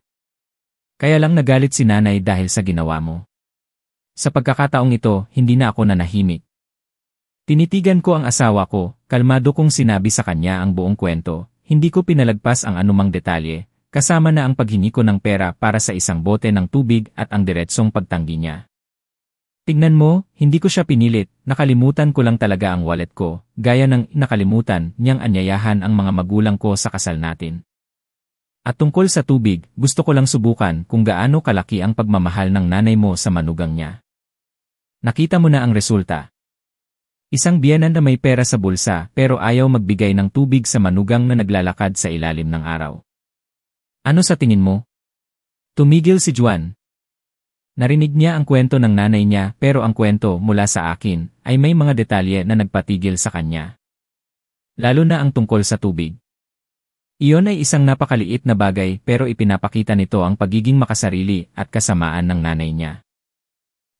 Kaya lang nagalit si nanay dahil sa ginawa mo. Sa pagkakataong ito, hindi na ako nanahimik. Tinitigan ko ang asawa ko, kalmado kong sinabi sa kanya ang buong kwento, hindi ko pinalagpas ang anumang detalye, kasama na ang paghingi ko ng pera para sa isang bote ng tubig at ang diretsong pagtanggi niya. Tignan mo, hindi ko siya pinilit, nakalimutan ko lang talaga ang wallet ko, gaya ng nakalimutan niyang anyayahan ang mga magulang ko sa kasal natin. At tungkol sa tubig, gusto ko lang subukan kung gaano kalaki ang pagmamahal ng nanay mo sa manugang niya. Nakita mo na ang resulta. Isang biyenan na may pera sa bulsa pero ayaw magbigay ng tubig sa manugang na naglalakad sa ilalim ng araw. Ano sa tingin mo? Tumigil si Juan. Narinig niya ang kwento ng nanay niya pero ang kwento mula sa akin ay may mga detalye na nagpatigil sa kanya. Lalo na ang tungkol sa tubig. Iyon ay isang napakaliit na bagay pero ipinapakita nito ang pagiging makasarili at kasamaan ng nanay niya.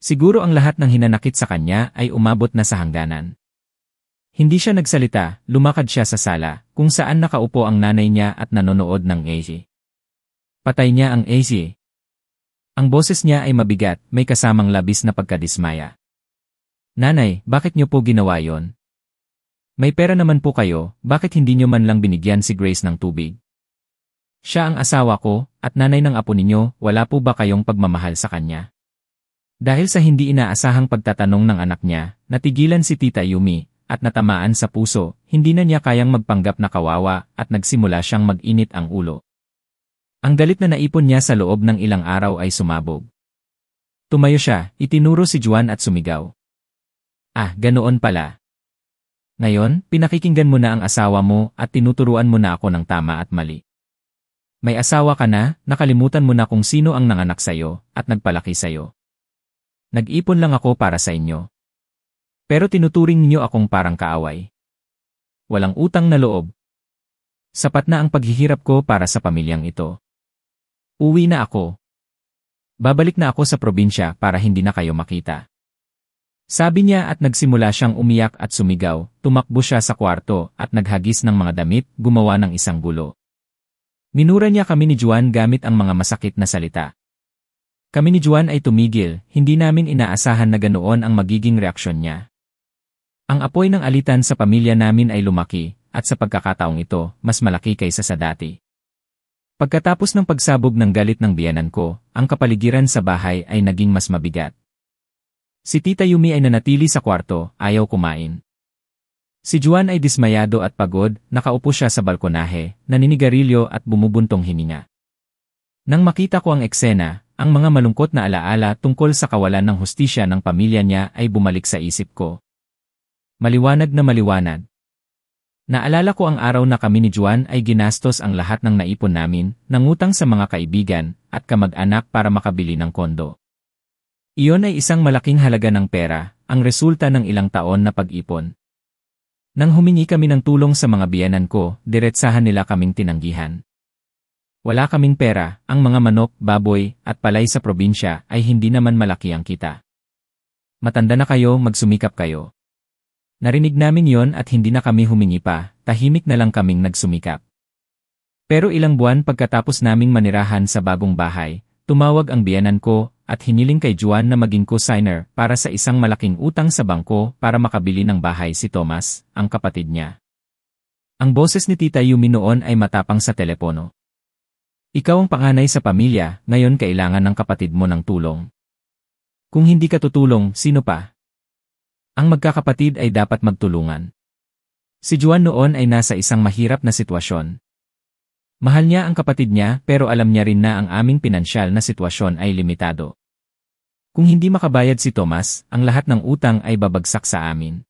Siguro ang lahat ng hinanakit sa kanya ay umabot na sa hangganan. Hindi siya nagsalita, lumakad siya sa sala, kung saan nakaupo ang nanay niya at nanonood ng AC. Patay niya ang AC. Ang boses niya ay mabigat, may kasamang labis na pagkadismaya. Nanay, bakit niyo po ginawa yon? May pera naman po kayo, bakit hindi niyo man lang binigyan si Grace ng tubig? Siya ang asawa ko, at nanay ng apo ninyo, wala po ba kayong pagmamahal sa kanya? Dahil sa hindi inaasahang pagtatanong ng anak niya, natigilan si Tita Yumi, at natamaan sa puso, hindi na niya kayang magpanggap na kawawa at nagsimula siyang mag-init ang ulo. Ang galit na naipon niya sa loob ng ilang araw ay sumabog. Tumayo siya, itinuro si Juan at sumigaw. Ah, ganoon pala. Ngayon, pinakikinggan mo na ang asawa mo at tinuturuan mo na ako ng tama at mali. May asawa ka na, nakalimutan mo na kung sino ang nanganak sa'yo at nagpalaki sa'yo. Nag-ipon lang ako para sa inyo. Pero tinuturing niyo akong parang kaaway. Walang utang na loob. Sapat na ang paghihirap ko para sa pamilyang ito. Uwi na ako. Babalik na ako sa probinsya para hindi na kayo makita. Sabi niya at nagsimula siyang umiyak at sumigaw, tumakbo siya sa kwarto at naghagis ng mga damit, gumawa ng isang gulo. Minura niya kami ni Juan gamit ang mga masakit na salita. Kami ni Juan ay tumigil, hindi namin inaasahan na ganoon ang magiging reaksyon niya. Ang apoy ng alitan sa pamilya namin ay lumaki, at sa pagkakataong ito, mas malaki kaysa sa dati. Pagkatapos ng pagsabog ng galit ng biyenan ko, ang kapaligiran sa bahay ay naging mas mabigat. Si Tita Yumi ay nanatili sa kwarto, ayaw kumain. Si Juan ay dismayado at pagod, nakaupo siya sa balkonahe, naninigarilyo at bumubuntong hininga. Nang makita ko ang eksena, ang mga malungkot na alaala tungkol sa kawalan ng hustisya ng pamilya niya ay bumalik sa isip ko. Maliwanag na maliwanag. Naalala ko ang araw na kami ni Juan ay ginastos ang lahat ng naipon namin, nangutang sa mga kaibigan, at kamag-anak para makabili ng kondo. Iyon ay isang malaking halaga ng pera, ang resulta ng ilang taon na pag-ipon. Nang humingi kami ng tulong sa mga biyenan ko, diretsahan nila kaming tinanggihan. Wala kaming pera, ang mga manok, baboy, at palay sa probinsya ay hindi naman malaki ang kita. Matanda na kayo, magsumikap kayo. Narinig namin yon at hindi na kami humingi pa, tahimik na lang kaming nagsumikap. Pero ilang buwan pagkatapos naming manirahan sa bagong bahay, tumawag ang biyenan ko at hiniling kay Juan na maging co-signer para sa isang malaking utang sa bangko para makabili ng bahay si Thomas, ang kapatid niya. Ang boses ni Tita Yumi noon ay matapang sa telepono. Ikaw ang panganay sa pamilya, ngayon kailangan ng kapatid mo ng tulong. Kung hindi ka tutulong, sino pa? Ang magkakapatid ay dapat magtulungan. Si Juan noon ay nasa isang mahirap na sitwasyon. Mahal niya ang kapatid niya pero alam niya rin na ang aming pinansyal na sitwasyon ay limitado. Kung hindi makabayad si Thomas, ang lahat ng utang ay babagsak sa amin.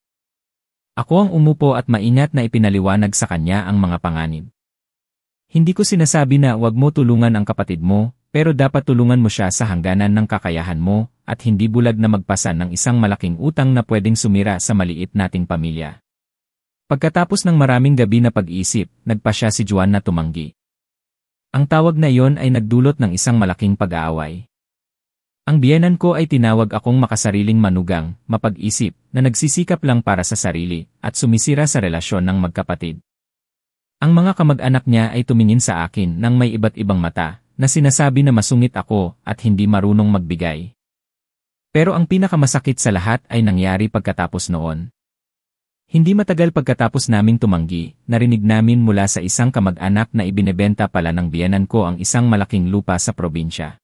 Ako ang umupo at maingat na ipinaliwanag sa kanya ang mga panganib. Hindi ko sinasabi na wag mo tulungan ang kapatid mo, pero dapat tulungan mo siya sa hangganan ng kakayahan mo, at hindi bulag na magpasan ng isang malaking utang na pwedeng sumira sa maliit nating pamilya. Pagkatapos ng maraming gabi na pag-iisip, nagpasya si Juan na tumanggi. Ang tawag na iyon ay nagdulot ng isang malaking pag-aaway. Ang biyenan ko ay tinawag akong makasariling manugang, mapag-isip, na nagsisikap lang para sa sarili, at sumisira sa relasyon ng magkapatid. Ang mga kamag-anak niya ay tumingin sa akin nang may iba't ibang mata, na sinasabi na masungit ako at hindi marunong magbigay. Pero ang pinakamasakit sa lahat ay nangyari pagkatapos noon. Hindi matagal pagkatapos naming tumanggi, narinig namin mula sa isang kamag-anak na ibinebenta pala ng biyenan ko ang isang malaking lupa sa probinsya.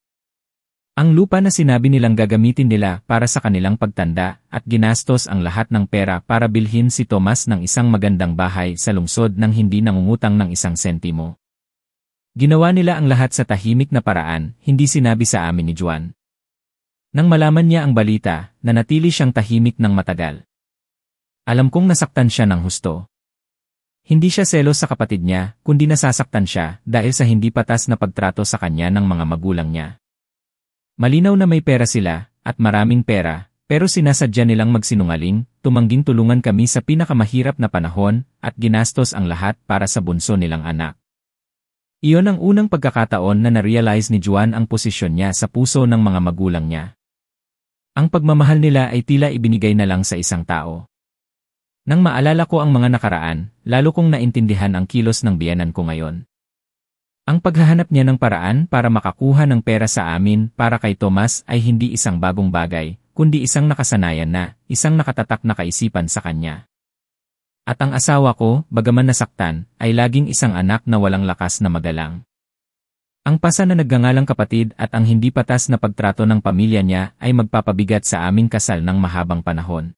Ang lupa na sinabi nilang gagamitin nila para sa kanilang pagtanda at ginastos ang lahat ng pera para bilhin si Thomas ng isang magandang bahay sa lungsod nang hindi nangungutang ng 1 sentimo. Ginawa nila ang lahat sa tahimik na paraan, hindi sinabi sa amin ni Juan. Nang malaman niya ang balita, nanatili siyang tahimik ng matagal. Alam kong nasaktan siya ng husto. Hindi siya selos sa kapatid niya, kundi nasasaktan siya dahil sa hindi patas na pagtrato sa kanya ng mga magulang niya. Malinaw na may pera sila, at maraming pera, pero sinasadya nilang magsinungaling, tumangging tulungan kami sa pinakamahirap na panahon, at ginastos ang lahat para sa bunso nilang anak. Iyon ang unang pagkakataon na na-realize ni Juan ang posisyon niya sa puso ng mga magulang niya. Ang pagmamahal nila ay tila ibinigay na lang sa isang tao. Nang maalala ko ang mga nakaraan, lalo kong naintindihan ang kilos ng biyenan ko ngayon. Ang paghahanap niya ng paraan para makakuha ng pera sa amin para kay Tomas ay hindi isang bagong bagay, kundi isang nakasanayan na, isang nakatatak na kaisipan sa kanya. At ang asawa ko, bagaman nasaktan, ay laging isang anak na walang lakas na magalang. Ang pasa na nagngangalang kapatid at ang hindi patas na pagtrato ng pamilya niya ay magpapabigat sa aming kasal ng mahabang panahon.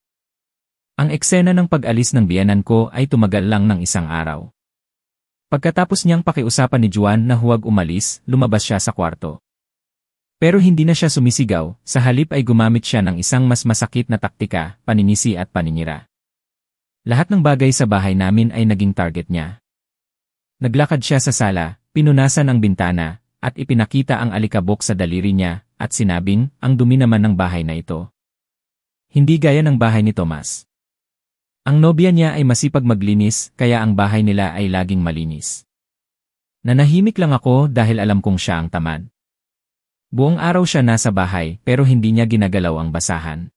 Ang eksena ng pag-alis ng biyenan ko ay tumagal lang ng isang araw. Pagkatapos niyang pakiusapan ni Juan na huwag umalis, lumabas siya sa kwarto. Pero hindi na siya sumisigaw, sa halip ay gumamit siya ng isang mas masakit na taktika, paninisi at paninira. Lahat ng bagay sa bahay namin ay naging target niya. Naglakad siya sa sala, pinunasan ang bintana, at ipinakita ang alikabok sa daliri niya, at sinabing, ang dumi naman ng bahay na ito. Hindi gaya ng bahay ni Tomas. Ang nobya niya ay masipag maglinis, kaya ang bahay nila ay laging malinis. Nanahimik lang ako dahil alam kong siya ang tamad. Buong araw siya nasa bahay, pero hindi niya ginagalaw ang basahan.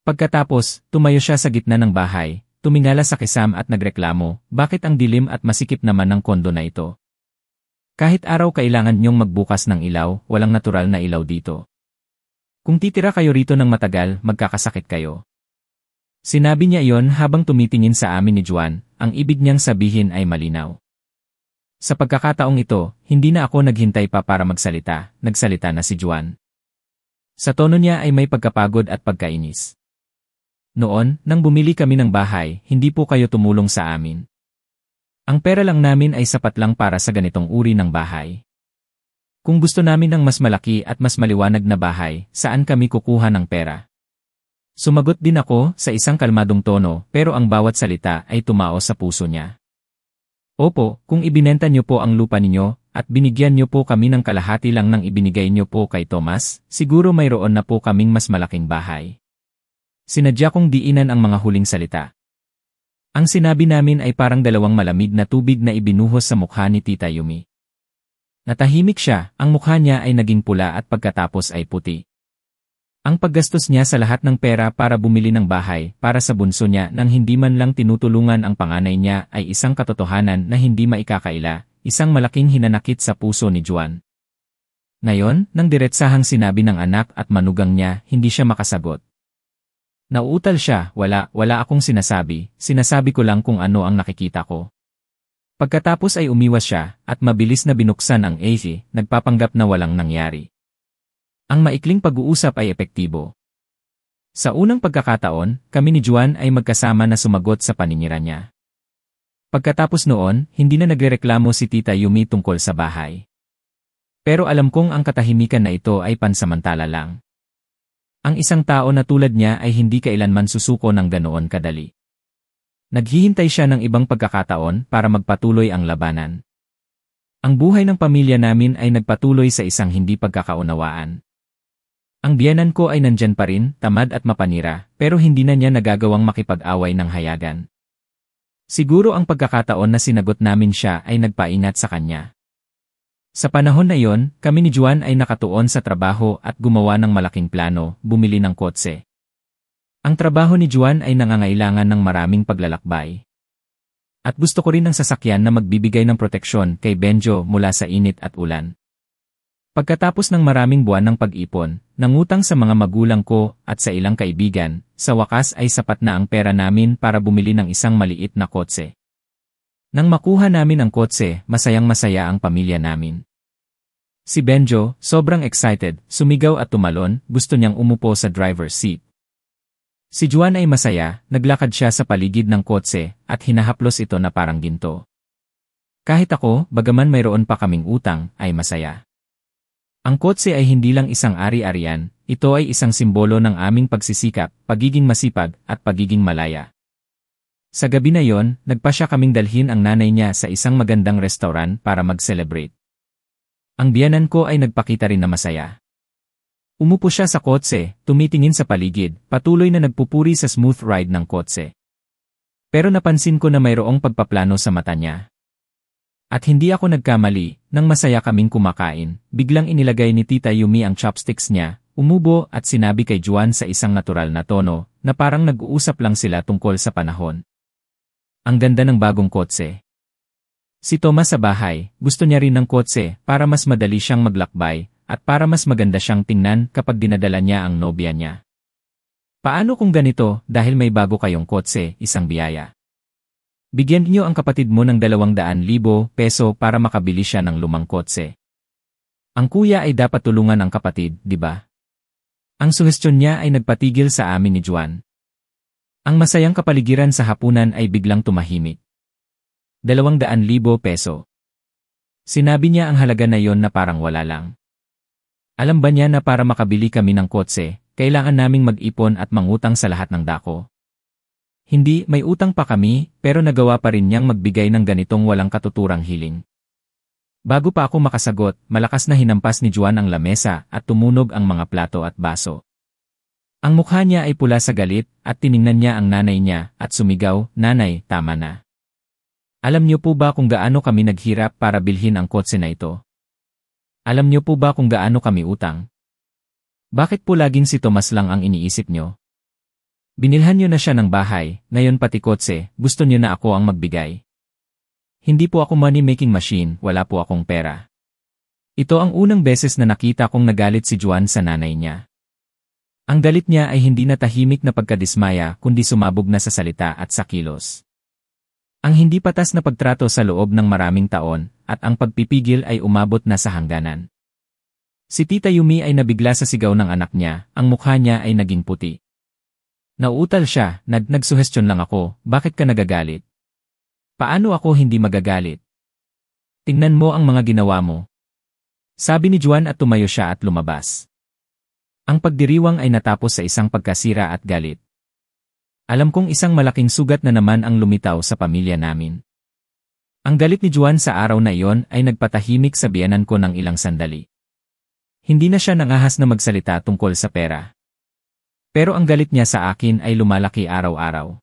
Pagkatapos, tumayo siya sa gitna ng bahay, tumingala sa kisam at nagreklamo, bakit ang dilim at masikip naman ng kondo na ito? Kahit araw kailangan niyong magbukas ng ilaw, walang natural na ilaw dito. Kung titira kayo rito ng matagal, magkakasakit kayo. Sinabi niya iyon habang tumitingin sa amin ni Juan, ang ibig niyang sabihin ay malinaw. Sa pagkakataong ito, hindi na ako naghintay pa para magsalita, nagsalita na si Juan. Sa tono niya ay may pagkapagod at pagkainis. Noon, nang bumili kami ng bahay, hindi po kayo tumulong sa amin. Ang pera lang namin ay sapat lang para sa ganitong uri ng bahay. Kung gusto namin ng mas malaki at mas maliwanag na bahay, saan kami kukuha ng pera? Sumagot din ako sa isang kalmadong tono pero ang bawat salita ay tumao sa puso niya. Opo, kung ibinenta niyo po ang lupa ninyo at binigyan niyo po kami ng kalahati lang ng ibinigay niyo po kay Tomas, siguro mayroon na po kaming mas malaking bahay. Sinadya kong diinan ang mga huling salita. Ang sinabi namin ay parang dalawang malamig na tubig na ibinuhos sa mukha ni Tita Yumi. Natahimik siya, ang mukha niya ay naging pula at pagkatapos ay puti. Ang paggastos niya sa lahat ng pera para bumili ng bahay para sa bunso niya nang hindi man lang tinutulungan ang panganay niya ay isang katotohanan na hindi maikakaila, isang malaking hinanakit sa puso ni Juan. Ngayon, nang diretsahang sinabi ng anak at manugang niya, hindi siya makasagot. Nauutal siya, wala akong sinasabi ko lang kung ano ang nakikita ko. Pagkatapos ay umiwas siya, at mabilis na binuksan ang AC, nagpapanggap na walang nangyari. Ang maikling pag-uusap ay epektibo. Sa unang pagkakataon, kami ni Juan ay magkasama na sumagot sa paninira niya. Pagkatapos noon, hindi na nagrereklamo si Tita Yumi tungkol sa bahay. Pero alam kong ang katahimikan na ito ay pansamantala lang. Ang isang tao na tulad niya ay hindi kailanman susuko ng ganoon kadali. Naghihintay siya ng ibang pagkakataon para magpatuloy ang labanan. Ang buhay ng pamilya namin ay nagpatuloy sa isang hindi pagkakaunawaan. Ang biyenan ko ay nandyan pa rin, tamad at mapanira, pero hindi na niya nagagawang makipag-away ng hayagan. Siguro ang pagkakataon na sinagot namin siya ay nagpaingat sa kanya. Sa panahon na iyon, kami ni Juan ay nakatuon sa trabaho at gumawa ng malaking plano, bumili ng kotse. Ang trabaho ni Juan ay nangangailangan ng maraming paglalakbay. At gusto ko rin ng sasakyan na magbibigay ng proteksyon kay Benjo mula sa init at ulan. Pagkatapos ng maraming buwan ng pag-ipon, nangutang sa mga magulang ko at sa ilang kaibigan, sa wakas ay sapat na ang pera namin para bumili ng isang maliit na kotse. Nang makuha namin ang kotse, masayang-masaya ang pamilya namin. Si Benjo, sobrang excited, sumigaw at tumalon, gusto niyang umupo sa driver's seat. Si Juan ay masaya, naglakad siya sa paligid ng kotse, at hinahaplos ito na parang ginto. Kahit ako, bagaman mayroon pa kaming utang, ay masaya. Ang kotse ay hindi lang isang ari-arian, ito ay isang simbolo ng aming pagsisikap, pagiging masipag, at pagiging malaya. Sa gabi na yon, nagpasya kaming dalhin ang nanay niya sa isang magandang restaurant para mag-celebrate. Ang biyenan ko ay nagpakita rin na masaya. Umupo siya sa kotse, tumitingin sa paligid, patuloy na nagpupuri sa smooth ride ng kotse. Pero napansin ko na mayroong pagpaplano sa mata niya. At hindi ako nagkamali, nang masaya kaming kumakain, biglang inilagay ni Tita Yumi ang chopsticks niya, Umubo at sinabi kay Juan sa isang natural na tono na parang nag-uusap lang sila tungkol sa panahon. Ang ganda ng bagong kotse. Si Thomas sa bahay, gusto niya rin ng kotse para mas madali siyang maglakbay at para mas maganda siyang tingnan kapag dinadala niya ang nobya niya. Paano kung ganito dahil may bago kayong kotse, isang biyaya? Bigyan niyo ang kapatid mo ng 200,000 peso para makabili siya ng lumang kotse. Ang kuya ay dapat tulungan ang kapatid, di ba? Ang suhestyon niya ay nagpatigil sa amin ni Juan. Ang masayang kapaligiran sa hapunan ay biglang tumahimik. 200,000 peso. Sinabi niya ang halaga na yon na parang wala lang. Alam ba niya na para makabili kami ng kotse, kailangan naming mag-ipon at mangutang sa lahat ng dako? Hindi, may utang pa kami, pero nagawa pa rin niyang magbigay ng ganitong walang katuturang hiling. Bago pa ako makasagot, malakas na hinampas ni Juan ang lamesa at tumunog ang mga plato at baso. Ang mukha niya ay pula sa galit at tiningnan niya ang nanay niya at sumigaw, "Nanay, tama na. Alam niyo po ba kung gaano kami naghirap para bilhin ang kotse na ito? Alam niyo po ba kung gaano kami utang? Bakit po laging si Tomas lang ang iniisip niyo? Binilhan niyo na siya ng bahay, ngayon pati kotse, gusto niyo na ako ang magbigay. Hindi po ako money-making machine, wala po akong pera." Ito ang unang beses na nakita kong nagalit si Juan sa nanay niya. Ang galit niya ay hindi na tahimik na pagkadismaya kundi sumabog na sa salita at sa kilos. Ang hindi patas na pagtrato sa loob ng maraming taon at ang pagpipigil ay umabot na sa hangganan. Si Tita Yumi ay nabigla sa sigaw ng anak niya, ang mukha niya ay naging puti. Nauutal siya, nagsuhestyon lang ako, bakit ka nagagalit? Paano ako hindi magagalit? Tingnan mo ang mga ginawa mo. Sabi ni Juan at tumayo siya at lumabas. Ang pagdiriwang ay natapos sa isang pagkasira at galit. Alam kong isang malaking sugat na naman ang lumitaw sa pamilya namin. Ang galit ni Juan sa araw na iyon ay nagpatahimik sa biyenan ko ng ilang sandali. Hindi na siya nangahas na magsalita tungkol sa pera. Pero ang galit niya sa akin ay lumalaki araw-araw.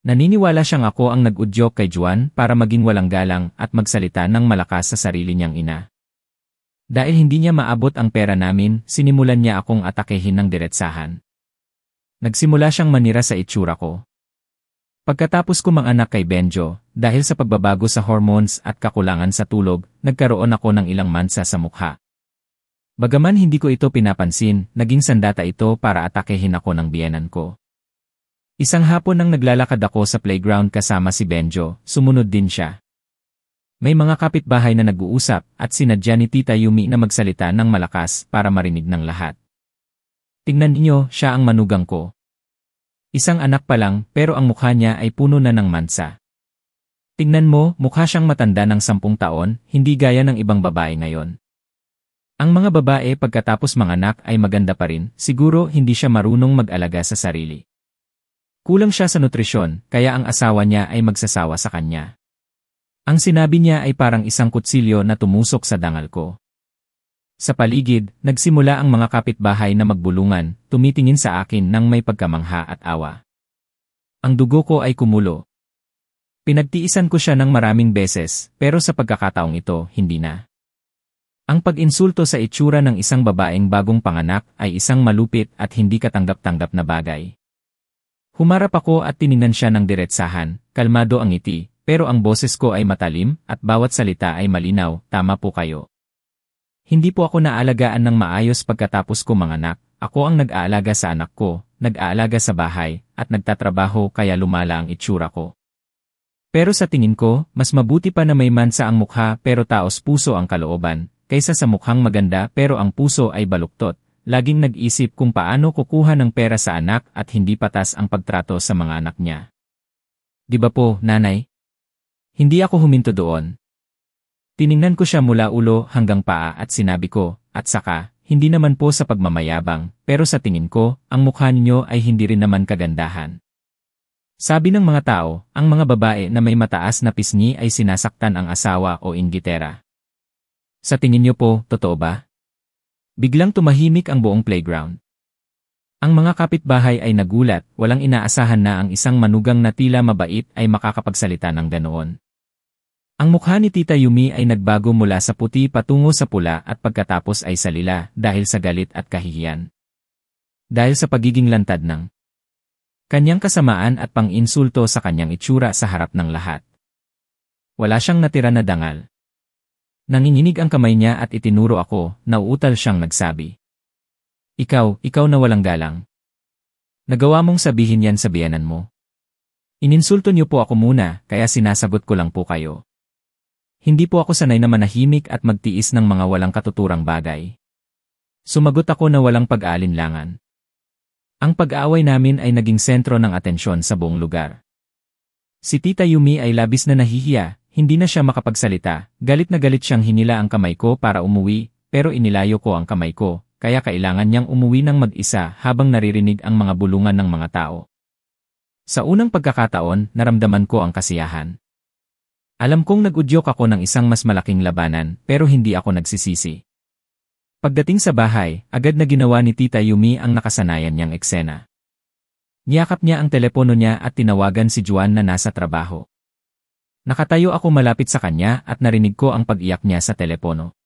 Naniniwala siyang ako ang nag-udyok kay Juan para maging walang galang at magsalita ng malakas sa sarili niyang ina. Dahil hindi niya maabot ang pera namin, sinimulan niya akong atakehin ng diretsahan. Nagsimula siyang manira sa itsura ko. Pagkatapos ko manganak kay Benjo, dahil sa pagbabago sa hormones at kakulangan sa tulog, nagkaroon ako ng ilang mansa sa mukha. Bagaman hindi ko ito pinapansin, naging sandata ito para atakehin ako ng biyenan ko. Isang hapon nang naglalakad ako sa playground kasama si Benjo, sumunod din siya. May mga kapitbahay na nag-uusap at sinadya ni Tita Yumi na magsalita ng malakas para marinig ng lahat. Tingnan niyo, siya ang manugang ko. Isang anak pa lang pero ang mukha niya ay puno na ng mansa. Tingnan mo, mukha siyang matanda ng 10 taon, hindi gaya ng ibang babae ngayon. Ang mga babae pagkatapos manganak ay maganda pa rin, siguro hindi siya marunong mag-alaga sa sarili. Kulang siya sa nutrisyon, kaya ang asawa niya ay magsasawa sa kanya. Ang sinabi niya ay parang isang kutsilyo na tumusok sa dangal ko. Sa paligid, nagsimula ang mga kapitbahay na magbulungan, tumitingin sa akin nang may pagkamangha at awa. Ang dugo ko ay kumulo. Pinagtiisan ko siya ng maraming beses, pero sa pagkakataong ito, hindi na. Ang pag-insulto sa itsura ng isang babaeng bagong panganak ay isang malupit at hindi katanggap-tanggap na bagay. Humarap ako at tiningnan siya ng diretsahan, kalmado ang ngiti, pero ang boses ko ay matalim at bawat salita ay malinaw, "Tama po kayo. Hindi po ako naalagaan ng maayos pagkatapos ko manganak, ako ang nag-aalaga sa anak ko, nag-aalaga sa bahay, at nagtatrabaho kaya lumala ang itsura ko. Pero sa tingin ko, mas mabuti pa na may mansa ang mukha pero taos puso ang kalooban, kaysa sa mukhang maganda pero ang puso ay baluktot." Laging nag-isip kung paano kukuha ng pera sa anak at hindi patas ang pagtrato sa mga anak niya. "Di ba po, nanay?" Hindi ako huminto doon. Tiningnan ko siya mula ulo hanggang paa at sinabi ko, "At saka, hindi naman po sa pagmamayabang, pero sa tingin ko, ang mukha ninyo ay hindi rin naman kagandahan." Sabi ng mga tao, ang mga babae na may mataas na pisngi ay sinasaktan ang asawa o inggitera. Sa tingin niyo po, totoo ba? Biglang tumahimik ang buong playground. Ang mga kapitbahay ay nagulat, walang inaasahan na ang isang manugang na tila mabait ay makakapagsalita ng ganoon. Ang mukha ni Tita Yumi ay nagbago mula sa puti patungo sa pula at pagkatapos ay salila dahil sa galit at kahihiyan. Dahil sa pagiging lantad ng kanyang kasamaan at pang-insulto sa kanyang itsura sa harap ng lahat. Wala siyang natira na dangal. Nanginginig ang kamay niya at itinuro ako, nauutal siyang nagsabi. Ikaw na walang galang. Nagawa mong sabihin yan sa biyenan mo. Ininsulto niyo po ako muna, kaya sinasagot ko lang po kayo. Hindi po ako sanay na manahimik at magtiis ng mga walang katuturang bagay. Sumagot ako na walang pag-aalinlangan. Ang pag-aaway namin ay naging sentro ng atensyon sa buong lugar. Si Tita Yumi ay labis na nahihiya, hindi na siya makapagsalita, galit na galit siyang hinila ang kamay ko para umuwi, pero inilayo ko ang kamay ko, kaya kailangan niyang umuwi ng mag-isa habang naririnig ang mga bulungan ng mga tao. Sa unang pagkakataon, naramdaman ko ang kasiyahan. Alam kong nag-udyok ako ng isang mas malaking labanan, pero hindi ako nagsisisi. Pagdating sa bahay, agad na ginawa ni Tita Yumi ang nakasanayan niyang eksena. Niyakap niya ang telepono niya at tinawagan si Juan na nasa trabaho. Nakatayo ako malapit sa kanya at narinig ko ang pag-iyak niya sa telepono.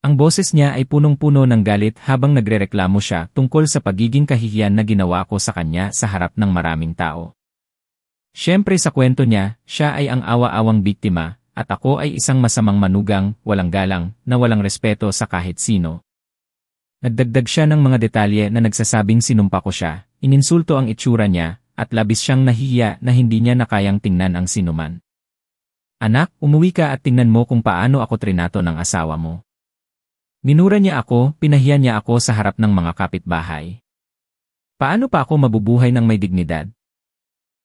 Ang boses niya ay punong-puno ng galit habang nagrereklamo siya tungkol sa pagiging kahihiyan na ginawa ko sa kanya sa harap ng maraming tao. Siyempre sa kwento niya, siya ay ang awa-awang biktima, at ako ay isang masamang manugang, walang galang, na walang respeto sa kahit sino. Nagdagdag siya ng mga detalye na nagsasabing sinumpa ko siya, ininsulto ang itsura niya, at labis siyang nahihiya na hindi niya nakayang tingnan ang sinuman. Anak, umuwi ka at tingnan mo kung paano ako trinato ng asawa mo. Minura niya ako, pinahiya niya ako sa harap ng mga kapitbahay. Paano pa ako mabubuhay ng may dignidad?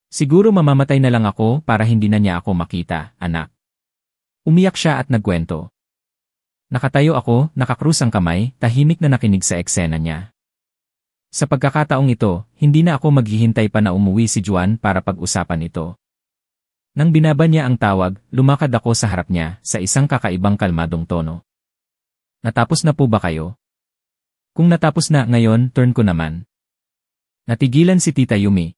Siguro mamamatay na lang ako para hindi na niya ako makita, anak. Umiyak siya at nagkwento. Nakatayo ako, nakakrus ang kamay, tahimik na nakinig sa eksena niya. Sa pagkakataong ito, hindi na ako maghihintay pa na umuwi si Juan para pag-usapan ito. Nang binaba niya ang tawag, lumakad ako sa harap niya sa isang kakaibang kalmadong tono. Natapos na po ba kayo? Kung natapos na ngayon, turn ko naman. Natigilan si Tita Yumi.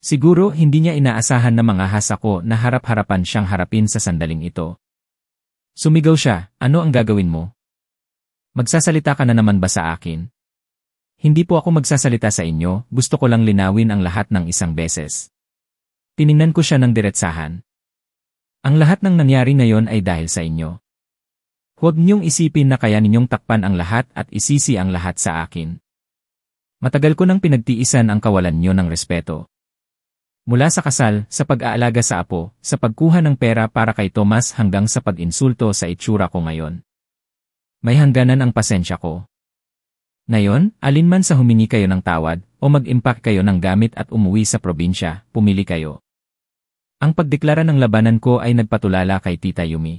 Siguro hindi niya inaasahan na mangahas ako na harap-harapan siyang harapin sa sandaling ito. Sumigaw siya, ano ang gagawin mo? Magsasalita ka na naman ba sa akin? Hindi po ako magsasalita sa inyo, gusto ko lang linawin ang lahat ng isang beses. Tiningnan ko siya ng diretsahan. Ang lahat ng nangyari ngayon ay dahil sa inyo. Huwag niyong isipin na kaya ninyong takpan ang lahat at isisi ang lahat sa akin. Matagal ko nang pinagtiisan ang kawalan niyo ng respeto. Mula sa kasal, sa pag-aalaga sa apo, sa pagkuha ng pera para kay Tomas hanggang sa pag-insulto sa itsura ko ngayon. May hangganan ang pasensya ko. Ngayon, alinman sa humingi kayo ng tawad, o mag-impact kayo ng gamit at umuwi sa probinsya, pumili kayo. Ang pagdeklara ng labanan ko ay nagpatulala kay Tita Yumi.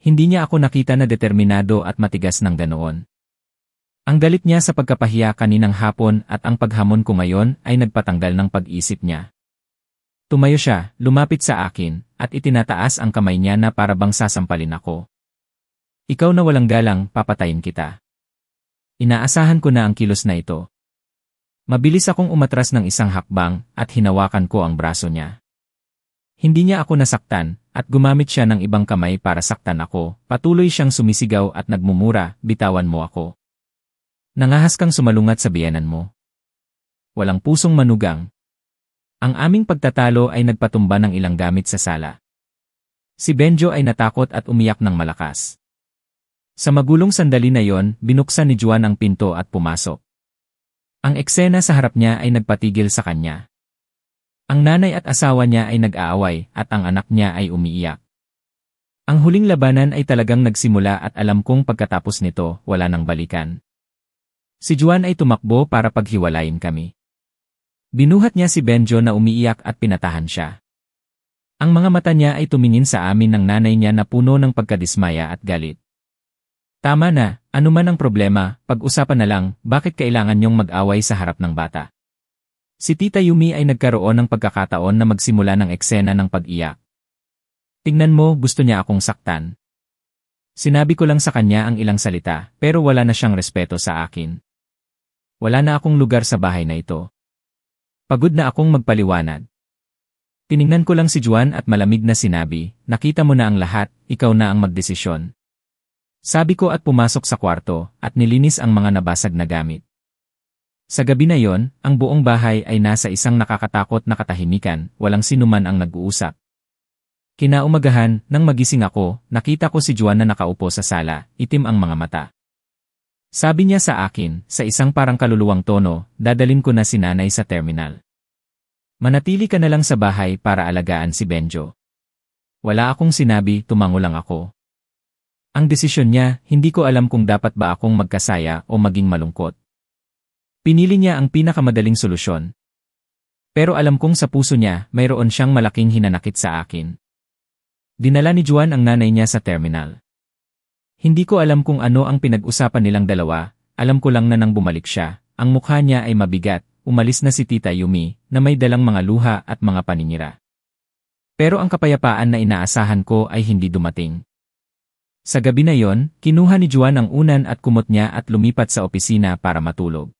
Hindi niya ako nakita na determinado at matigas ng ganoon. Ang galit niya sa pagkapahiya kaninang hapon at ang paghamon ko ngayon ay nagpatanggal ng pag-isip niya. Tumayo siya, lumapit sa akin, at itinataas ang kamay niya na para bang sasampalin ako. Ikaw na walang galang, papatayin kita. Inaasahan ko na ang kilos na ito. Mabilis akong umatras ng isang hakbang at hinawakan ko ang braso niya. Hindi niya ako nasaktan, at gumamit siya ng ibang kamay para saktan ako, patuloy siyang sumisigaw at nagmumura, bitawan mo ako. Nangahas kang sumalungat sa biyenan mo. Walang pusong manugang. Ang aming pagtatalo ay nagpatumba ng ilang gamit sa sala. Si Benjo ay natakot at umiyak ng malakas. Sa magulong sandali na yon, binuksan ni Juan ang pinto at pumasok. Ang eksena sa harap niya ay nagpatigil sa kanya. Ang nanay at asawa niya ay nag-aaway at ang anak niya ay umiiyak. Ang huling labanan ay talagang nagsimula at alam kong pagkatapos nito, wala nang balikan. Si Juan ay tumakbo para paghiwalayin kami. Binuhat niya si Benjo na umiiyak at pinatahan siya. Ang mga mata niya ay tumingin sa amin ng nanay niya na puno ng pagkadismaya at galit. Tama na, anuman ang problema, pag-usapan na lang, bakit kailangan niyong mag-away sa harap ng bata? Si Tita Yumi ay nagkaroon ng pagkakataon na magsimula ng eksena ng pag-iyak. Tingnan mo, gusto niya akong saktan. Sinabi ko lang sa kanya ang ilang salita, pero wala na siyang respeto sa akin. Wala na akong lugar sa bahay na ito. Pagod na akong magpaliwanag. Tiningnan ko lang si Juan at malamig na sinabi, nakita mo na ang lahat, ikaw na ang magdesisyon. Sabi ko at pumasok sa kwarto at nilinis ang mga nabasag na gamit. Sa gabi na yon, ang buong bahay ay nasa isang nakakatakot na katahimikan, walang sinuman ang nag-uusap. Kinaumagahan, nang magising ako, nakita ko si Juan na nakaupo sa sala, itim ang mga mata. Sabi niya sa akin, sa isang parang kaluluwang tono, dadalin ko na si nanay sa terminal. Manatili ka na lang sa bahay para alagaan si Benjo. Wala akong sinabi, tumango lang ako. Ang desisyon niya, hindi ko alam kung dapat ba akong magkasaya o maging malungkot. Pinili niya ang pinakamadaling solusyon. Pero alam kong sa puso niya, mayroon siyang malaking hinanakit sa akin. Dinala ni Juan ang nanay niya sa terminal. Hindi ko alam kung ano ang pinag-usapan nilang dalawa, alam ko lang na nang bumalik siya, ang mukha niya ay mabigat. Umalis na si Tita Yumi, na may dalang mga luha at mga paninira. Pero ang kapayapaan na inaasahan ko ay hindi dumating. Sa gabi na yon, kinuha ni Juan ang unan at kumot niya at lumipat sa opisina para matulog.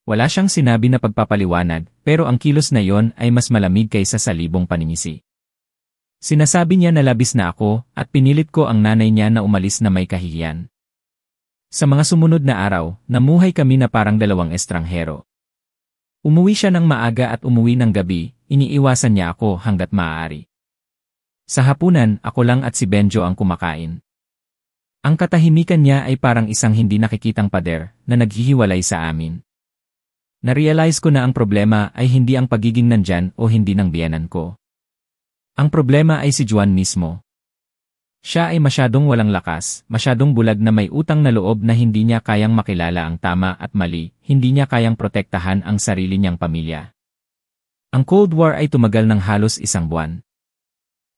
Wala siyang sinabi na pagpapaliwanag, pero ang kilos na yon ay mas malamig kaysa sa libong paninisi. Sinasabi niya na labis na ako, at pinilit ko ang nanay niya na umalis na may kahihiyan. Sa mga sumunod na araw, namuhay kami na parang dalawang estranghero. Umuwi siya ng maaga at umuwi ng gabi, iniiwasan niya ako hanggat maaari. Sa hapunan, ako lang at si Benjo ang kumakain. Ang katahimikan niya ay parang isang hindi nakikitang pader na naghihiwalay sa amin. Narealize ko na ang problema ay hindi ang pagiging nandyan o hindi ng biyenan ko. Ang problema ay si Juan mismo. Siya ay masyadong walang lakas, masyadong bulag na may utang na loob na hindi niya kayang makilala ang tama at mali, hindi niya kayang protektahan ang sarili niyang pamilya. Ang Cold War ay tumagal ng halos 1 buwan.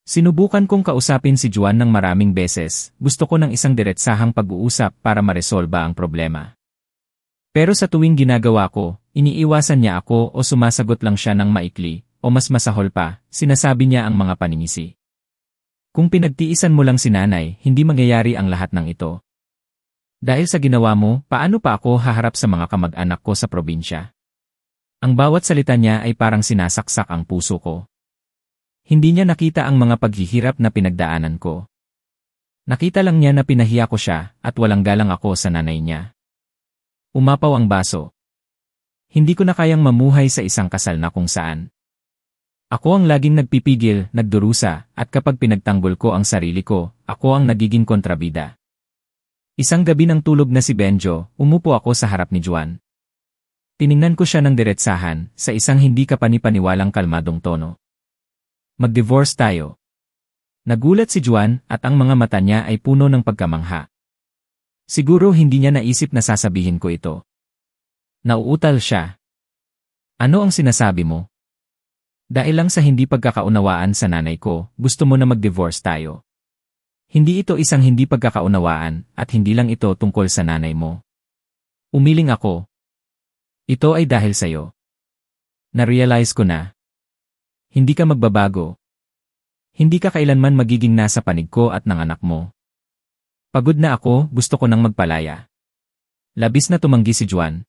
Sinubukan kong kausapin si Juan ng maraming beses, gusto ko ng isang diretsahang pag-uusap para maresolba ang problema. Pero sa tuwing ginagawa ko, iniiwasan niya ako o sumasagot lang siya ng maikli, o mas masahol pa, sinasabi niya ang mga paninisi. Kung pinagtiisan mo lang si nanay, hindi mangyayari ang lahat ng ito. Dahil sa ginawa mo, paano pa ako haharap sa mga kamag-anak ko sa probinsya? Ang bawat salita niya ay parang sinasaksak ang puso ko. Hindi niya nakita ang mga paghihirap na pinagdaanan ko. Nakita lang niya na pinahiya ko siya at walang galang ako sa nanay niya. Umapaw ang baso. Hindi ko na kayang mamuhay sa isang kasal na kung saan. Ako ang laging nagpipigil, nagdurusa, at kapag pinagtanggol ko ang sarili ko, ako ang nagiging kontrabida. Isang gabi ng tulog na si Benjo, umupo ako sa harap ni Juan. Tiningnan ko siya ng diretsahan, sa isang hindi kapanipaniwalang kalmadong tono. Mag-divorce tayo. Nagulat si Juan at ang mga mata niya ay puno ng pagkamangha. Siguro hindi niya naisip na sasabihin ko ito. Nauutal siya. Ano ang sinasabi mo? Dahil lang sa hindi pagkakaunawaan sa nanay ko, gusto mo na mag-divorce tayo. Hindi ito isang hindi pagkakaunawaan, at hindi lang ito tungkol sa nanay mo. Umiling ako. Ito ay dahil sa'yo. Na-realize ko na. Hindi ka magbabago. Hindi ka kailanman magiging nasa panig ko at ng anak mo. Pagod na ako, gusto ko nang magpalaya. Labis na tumanggi si Juan.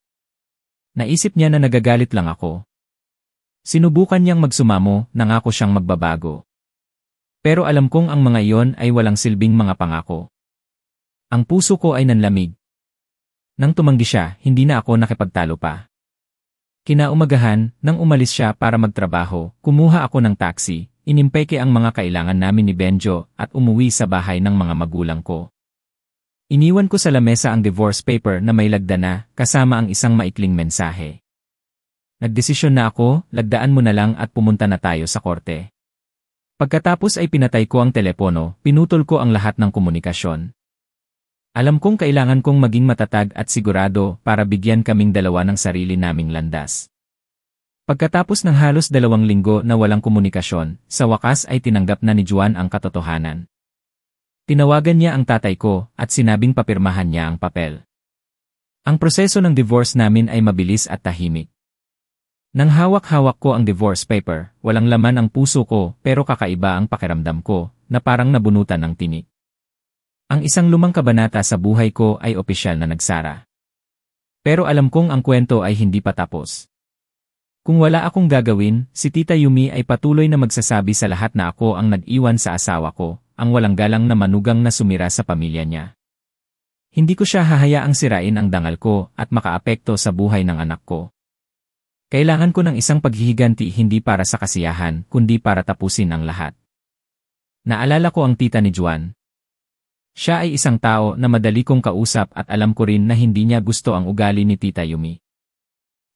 Naisip niya na nagagalit lang ako. Sinubukan niyang magsumamo, nangako siyang magbabago. Pero alam kong ang mga iyon ay walang silbing mga pangako. Ang puso ko ay nanlamig. Nang tumanggi siya, hindi na ako nakipagtalo pa. Kinaumagahan, nang umalis siya para magtrabaho, kumuha ako ng taxi, inimpeke ang mga kailangan namin ni Benjo at umuwi sa bahay ng mga magulang ko. Iniwan ko sa lamesa ang divorce paper na may lagda na, kasama ang isang maikling mensahe. Nagdesisyon na ako, lagdaan mo na lang at pumunta na tayo sa korte. Pagkatapos ay pinatay ko ang telepono, pinutol ko ang lahat ng komunikasyon. Alam kong kailangan kong maging matatag at sigurado para bigyan kaming dalawa ng sarili naming landas. Pagkatapos ng halos 2 linggo na walang komunikasyon, sa wakas ay tinanggap na ni Juan ang katotohanan. Tinawagan niya ang tatay ko at sinabing papirmahan niya ang papel. Ang proseso ng divorce namin ay mabilis at tahimik. Nang hawak-hawak ko ang divorce paper, walang laman ang puso ko pero kakaiba ang pakiramdam ko, na parang nabunutan ng tinik. Ang isang lumang kabanata sa buhay ko ay opisyal na nagsara. Pero alam kong ang kwento ay hindi pa tapos. Kung wala akong gagawin, si Tita Yumi ay patuloy na magsasabi sa lahat na ako ang nag-iwan sa asawa ko, ang walang galang na manugang na sumira sa pamilya niya. Hindi ko siya hahayaang sirain ang dangal ko at makaapekto sa buhay ng anak ko. Kailangan ko ng isang paghihiganti hindi para sa kasiyahan, kundi para tapusin ang lahat. Naalala ko ang tita ni Juan. Siya ay isang tao na madali kong kausap at alam ko rin na hindi niya gusto ang ugali ni Tita Yumi.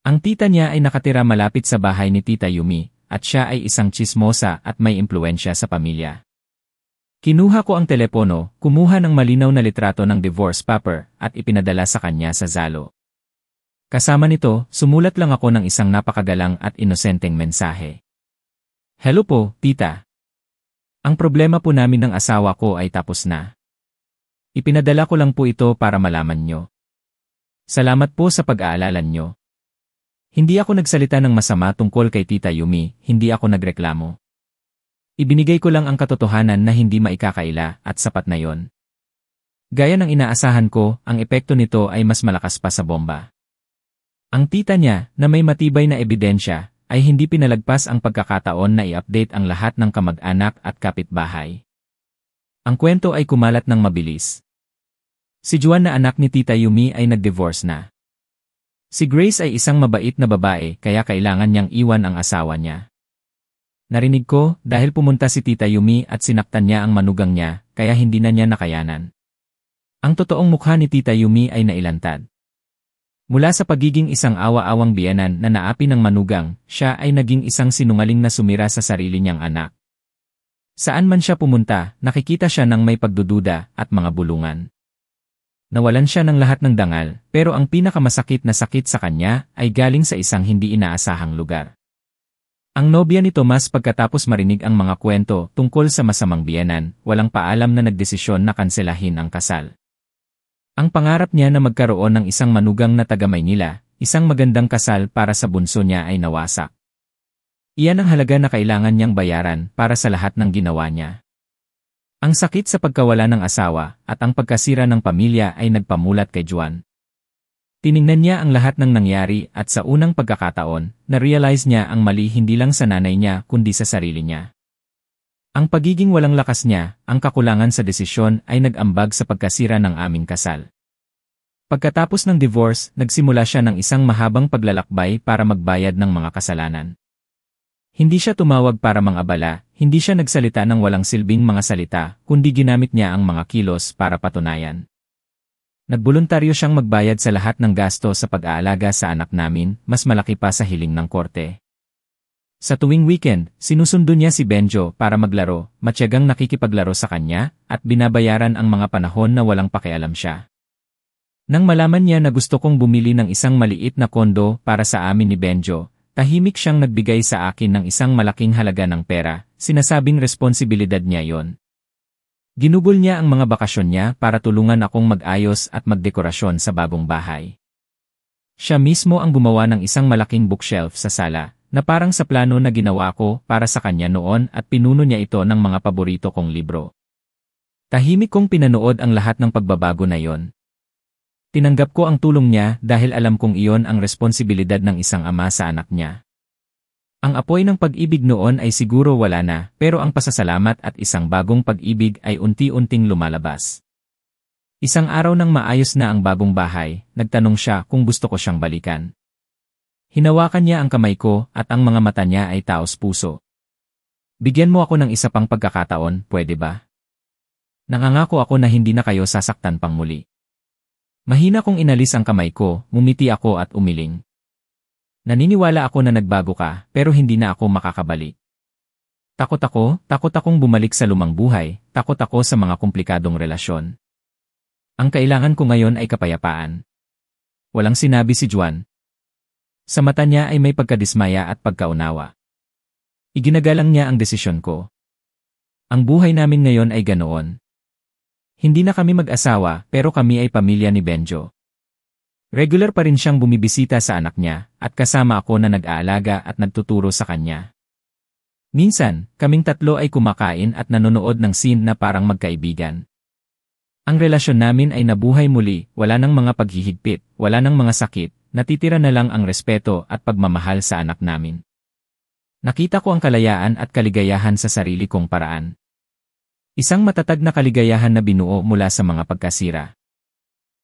Ang tita niya ay nakatira malapit sa bahay ni Tita Yumi, at siya ay isang tsismosa at may impluensya sa pamilya. Kinuha ko ang telepono, kumuha ng malinaw na litrato ng divorce paper, at ipinadala sa kanya sa Zalo. Kasama nito, sumulat lang ako ng isang napakagalang at inosenteng mensahe. Hello po, tita. Ang problema po namin ng asawa ko ay tapos na. Ipinadala ko lang po ito para malaman nyo. Salamat po sa pag-aalala nyo. Hindi ako nagsalita ng masama tungkol kay Tita Yumi, hindi ako nagreklamo. Ibinigay ko lang ang katotohanan na hindi maikakaila at sapat na yon. Gaya ng inaasahan ko, ang epekto nito ay mas malakas pa sa bomba. Ang tita niya, na may matibay na ebidensya, ay hindi pinalagpas ang pagkakataon na i-update ang lahat ng kamag-anak at kapitbahay. Ang kwento ay kumalat ng mabilis. Si Juan na anak ni Tita Yumi ay nag-divorce na. Si Grace ay isang mabait na babae kaya kailangan niyang iwan ang asawa niya. Narinig ko dahil pumunta si Tita Yumi at sinaktan niya ang manugang niya kaya hindi na niya nakayanan. Ang totoong mukha ni Tita Yumi ay nailantad. Mula sa pagiging isang awa-awang biyenan na naapi ng manugang, siya ay naging isang sinungaling na sumira sa sarili niyang anak. Saan man siya pumunta, nakikita siya ng may pagdududa at mga bulungan. Nawalan siya ng lahat ng dangal, pero ang pinakamasakit na sakit sa kanya ay galing sa isang hindi inaasahang lugar. Ang nobya ni Tomas pagkatapos marinig ang mga kwento tungkol sa masamang biyenan, walang paalam na nagdesisyon na kanselahin ang kasal. Ang pangarap niya na magkaroon ng isang manugang na taga Maynila, isang magandang kasal para sa bunso niya ay nawasak. Iyan ang halaga na kailangan niyang bayaran para sa lahat ng ginawa niya. Ang sakit sa pagkawala ng asawa at ang pagkasira ng pamilya ay nagpamulat kay Juan. Tiningnan niya ang lahat ng nangyari at sa unang pagkakataon, na-realize niya ang mali hindi lang sa nanay niya kundi sa sarili niya. Ang pagiging walang lakas niya, ang kakulangan sa desisyon ay nag-ambag sa pagkasira ng aming kasal. Pagkatapos ng divorce, nagsimula siya ng isang mahabang paglalakbay para magbayad ng mga kasalanan. Hindi siya tumawag para mangabala, hindi siya nagsalita ng walang silbing mga salita, kundi ginamit niya ang mga kilos para patunayan. Nagboluntaryo siyang magbayad sa lahat ng gasto sa pag-aalaga sa anak namin, mas malaki pa sa hiling ng korte. Sa tuwing weekend, sinusundo niya si Benjo para maglaro, matyagang nakikipaglaro sa kanya, at binabayaran ang mga panahon na walang pakialam siya. Nang malaman niya na gusto kong bumili ng isang maliit na kondo para sa amin ni Benjo, tahimik siyang nagbigay sa akin ng isang malaking halaga ng pera, sinasabing responsibilidad niya yon. Ginugol niya ang mga bakasyon niya para tulungan akong mag-ayos at magdekorasyon sa bagong bahay. Siya mismo ang gumawa ng isang malaking bookshelf sa sala, na parang sa plano na ginawa ko para sa kanya noon at pinuno niya ito ng mga paborito kong libro. Tahimik kong pinanood ang lahat ng pagbabago na yon. Tinanggap ko ang tulong niya dahil alam kong iyon ang responsibilidad ng isang ama sa anak niya. Ang apoy ng pag-ibig noon ay siguro wala na, pero ang pasasalamat at isang bagong pag-ibig ay unti-unting lumalabas. Isang araw nang maayos na ang bagong bahay, nagtanong siya kung gusto ko siyang balikan. Hinawakan niya ang kamay ko at ang mga mata niya ay taos puso. Bigyan mo ako ng isa pang pagkakataon, pwede ba? Nangangako ako na hindi na kayo sasaktan pang muli. Mahina kong inalis ang kamay ko, ngumiti ako at umiling. Naniniwala ako na nagbago ka, pero hindi na ako makakabalik. Takot akong bumalik sa lumang buhay, takot ako sa mga komplikadong relasyon. Ang kailangan ko ngayon ay kapayapaan. Walang sinabi si Juan. Sa mata niya ay may pagkadismaya at pagkaunawa. Iginagalang niya ang desisyon ko. Ang buhay namin ngayon ay ganoon. Hindi na kami mag-asawa, pero kami ay pamilya ni Benjo. Regular pa rin siyang bumibisita sa anak niya, at kasama ako na nag-aalaga at nagtuturo sa kanya. Minsan, kaming tatlo ay kumakain at nanonood ng scene na parang magkaibigan. Ang relasyon namin ay nabuhay muli, wala nang mga paghihigpit, wala nang mga sakit, natitira na lang ang respeto at pagmamahal sa anak namin. Nakita ko ang kalayaan at kaligayahan sa sarili kong paraan. Isang matatag na kaligayahan na binuo mula sa mga pagkasira.